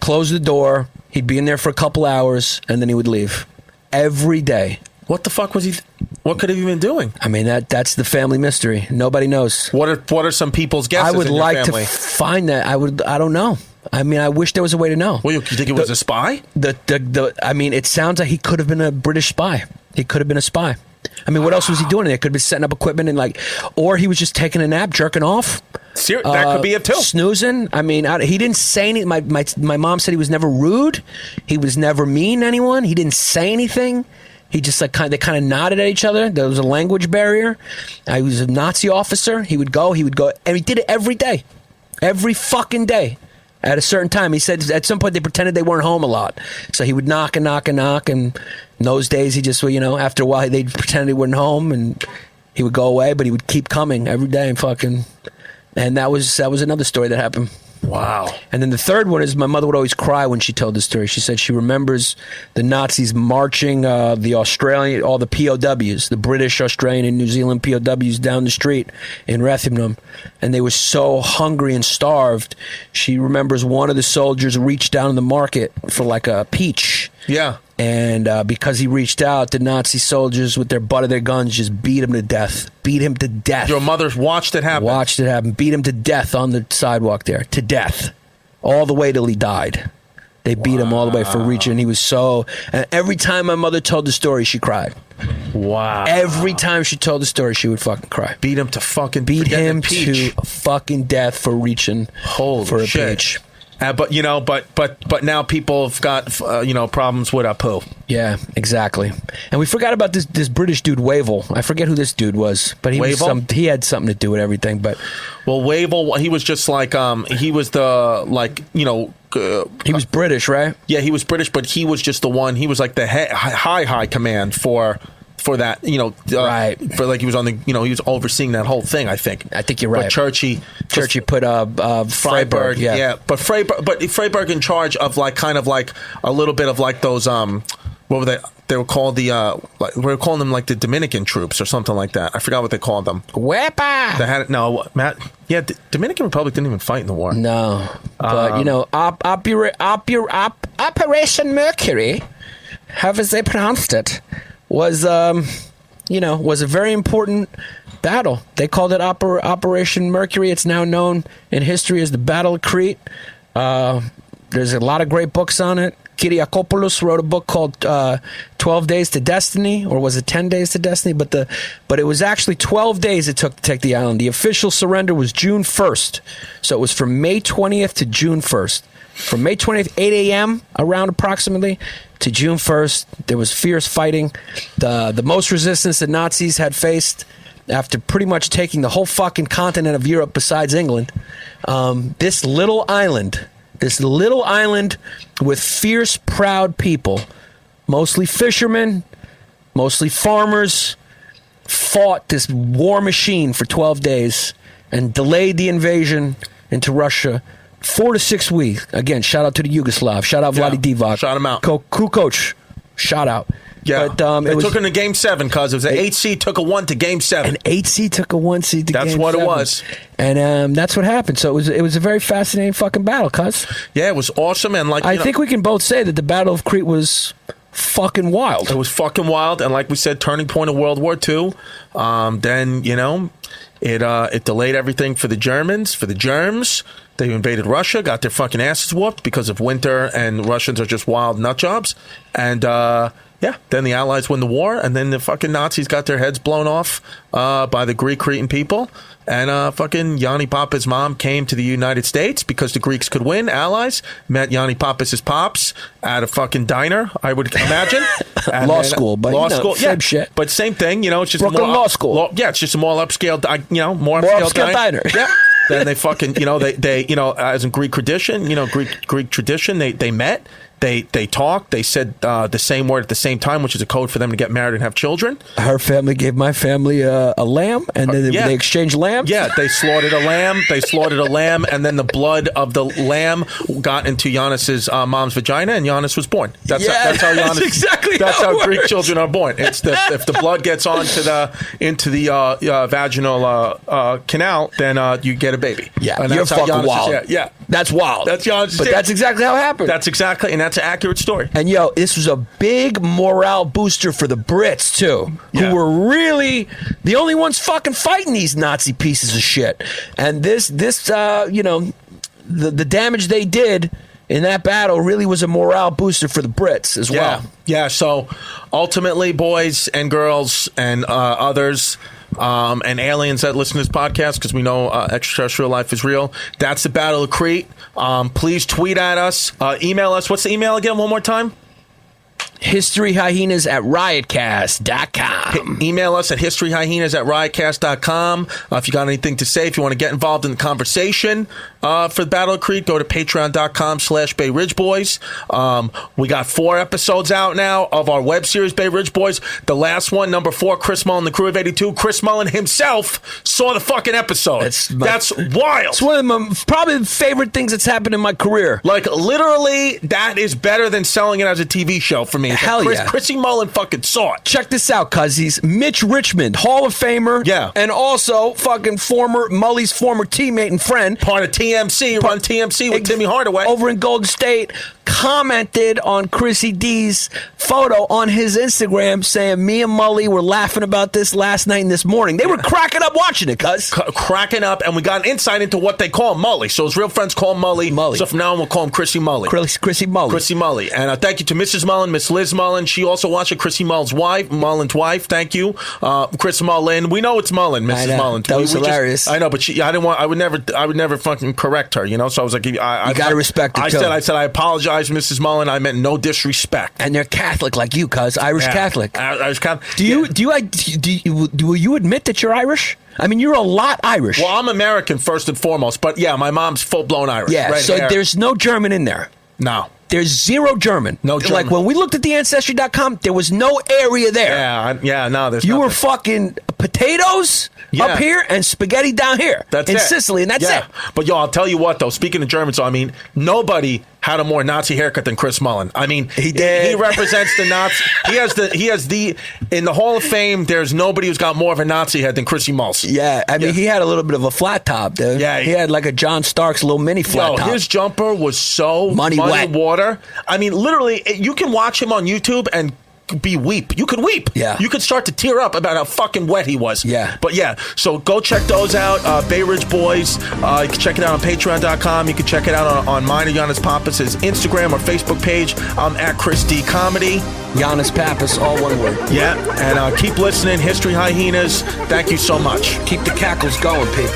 close the door. He'd be in there for a couple hours, and then he would leave. Every day. What the fuck was he? What could have he been doing? I mean, that's the family mystery. Nobody knows. What are some people's guesses? I would in your like family? to find that. I don't know. I mean, I wish there was a way to know. Well, you think it was a spy? I mean, it sounds like he could have been a British spy. He could have been a spy. I mean, what else was he doing? He could have been setting up equipment and or he was just taking a nap, jerking off. That could be it too. Snoozing. I mean, he didn't say anything. My mom said he was never rude. He was never mean to anyone. He didn't say anything. He just they kind of nodded at each other. There was a language barrier. He was a Nazi officer. He would go, and he did it every day. Every fucking day. At a certain time, he said at some point they pretended they weren't home a lot. So he would knock and knock and knock. And in those days, he just, after a while, they'd pretend they weren't home and he would go away, but he would keep coming every day and fucking. And that was another story that happened. Wow. And then the third one is my mother would always cry when she told the story. She said she remembers the Nazis marching the Australian, all the POWs, the British, Australian, and New Zealand POWs down the street in Rotherham. And they were so hungry and starved. She remembers one of the soldiers reached down in the market for a peach. Yeah. And because he reached out, the Nazi soldiers with their butt of their guns just beat him to death. Beat him to death. Your mother watched it happen. Watched it happen. Beat him to death on the sidewalk there. To death. All the way till he died. They beat him all the way for reaching. And he was so... And every time my mother told the story, she cried. Wow. Every time she told the story, she would fucking cry. Beat him to fucking... Beat him the peach. to fucking death for reaching for a shit. peach. But now people have got problems with a poo. Yeah, exactly. And we forgot about this British dude Wavell. I forget who this dude was, but he had something to do with everything. But Wavell, he was just he was the he was British, right? Yeah, he was British, but he was just the one. He was like the high command for that, right. For he was on the, he was overseeing that whole thing. I think you're right. But Churchy put Freiburg, yeah. But Freiburg in charge of kind of a little bit of those what were they? They were called we were calling them the Dominican troops or something like that. I forgot what they called them. Wepa. They had Matt. Yeah, Dominican Republic didn't even fight in the war. No, but Operation Mercury, however they pronounced it, was was a very important battle. They called it Operation Mercury. It's now known in history as the Battle of Crete. There's a lot of great books on it. Kyriakopoulos wrote a book called 12 Days to Destiny, or was it 10 Days to Destiny? But it was actually 12 days it took to take the island. The official surrender was June 1st. So it was from May 20th to June 1st. From May 20th, 8 a.m., around approximately, to June 1st, there was fierce fighting. The most resistance the Nazis had faced after pretty much taking the whole fucking continent of Europe besides England. This little island with fierce, proud people, mostly fishermen, mostly farmers, fought this war machine for 12 days and delayed the invasion into Russia 4 to 6 weeks. Again, shout out to the Yugoslav. Shout out Vladi Divac. Shout him out. Crew coach. Shout out. Yeah. But, they took him to Game 7 because it was an 8 seed took a 1 to Game 7. An 8 seed took a 1 seed to Game 7. That's what it was. And that's what happened. So it was a very fascinating fucking battle, cuz. Yeah, it was awesome. And I think we can both say that the Battle of Crete was fucking wild. It was fucking wild. And like we said, turning point of World War II. Then, it delayed everything for the Germans, for the germs. They invaded Russia, got their fucking asses whooped because of winter, and Russians are just wild nut jobs. And, then the Allies win the war, and then the fucking Nazis got their heads blown off by the Greek Cretan people. And fucking Yanni Pappas' mom came to the United States because the Greeks could win. Allies met Yanni Pappas' pops at a fucking diner, I would imagine. Law school, but same shit. But same thing, it's just Brooklyn Law School. It's just a more upscale, more upscale diner. Yeah. Then they fucking, they as in Greek tradition, Greek tradition, they met. They talked. They said the same word at the same time, which is a code for them to get married and have children. Her family gave my family a lamb, and then they exchanged lambs. Yeah, they slaughtered a lamb. And then the blood of the lamb got into Yannis's mom's vagina, and Yannis was born. That's how Yannis. That's exactly that's how Greek children are born. It's if the blood gets into the vaginal canal, then you get a baby. Yeah, and you're fucking wild. Yeah, that's wild. That's Yannis. But that's exactly how it happened. That's exactly, and that's an accurate story. And this was a big morale booster for the Brits too, who were really the only ones fucking fighting these Nazi pieces of shit. And the damage they did in that battle really was a morale booster for the Brits as well. Yeah. So ultimately, boys and girls and others. And aliens that listen to this podcast, because we know extraterrestrial life is real. That's the Battle of Crete. Please tweet at us. Email us. What's the email again? One more time. historyhyenas@riotcast.com. Email us at historyhyenas@riotcast.com. If you got anything to say, if you want to get involved in the conversation for the Battle of Crete, go to patreon.com/Bay Ridge Boys. We got 4 episodes out now of our web series, Bay Ridge Boys. The last one, number 4, Chris Mullen, the crew of 82. Chris Mullen himself saw the fucking episode. That's wild. It's one of my probably favorite things that's happened in my career. Like, literally, that is better than selling it as a TV show for me. Hell yeah. Chrissy Mullen fucking saw it. Check this out, cuz he's Mitch Richmond, Hall of Famer. Yeah. And also fucking Mully's former teammate and friend. Part of TMC, run TMC with Timmy Hardaway. Over in Golden State, commented on Chrissy D's photo on his Instagram saying, me and Mully were laughing about this last night and this morning. They were cracking up watching it, cuz. Cracking up, and we got an insight into what they call Mully. So his real friends call him Mully. So from now on, we'll call him Chrissy Mully. Chrissy Mully. Chrissy Mully. And thank you to Mrs. Mullen, Miss Liz Mullen. She also watched it. Chrissy Mullen's wife. Thank you. Chris Mullen. We know it's Mullen, Mrs. Mullen. That was hilarious. I know, but I would never fucking correct her, So I was like, you got to respect her, I said, I apologize, Mrs. Mullen. I meant no disrespect. And they're Catholic like you, cuz. Irish Catholic. Irish Catholic. Do you admit that you're Irish? I mean, you're a lot Irish. Well, I'm American first and foremost, but yeah, my mom's full-blown Irish. Yeah, right so here. there's no German in there. No. There's zero German. No German. Like when we looked at the Ancestry.com, there was no area there. No, there's You nothing. were fucking potatoes up here and spaghetti down here. That's in it. Sicily, and that's it. But I'll tell you what, though, speaking of Germans, nobody had a more Nazi haircut than Chris Mullen. I mean, he did. He represents the Nazi. In the Hall of Fame, there's nobody who's got more of a Nazi head than Chrissy Mullen. Yeah, I mean, he had a little bit of a flat top, dude. Yeah. He had like a John Starks little mini flat top. His jumper was so money wet. water. I mean, literally, you can watch him on YouTube and be weep. You could weep. Yeah. You could start to tear up about how fucking wet he was. Yeah. But yeah, so go check those out. Bay Ridge Boys. You can check it out on patreon.com. You can check it out on mine or Yannis Pappas' Instagram or Facebook page. I'm at Chris D Comedy. Yannis Pappas, all one word. Yeah, and keep listening. History Hyenas. Thank you so much. Keep the cackles going, pig.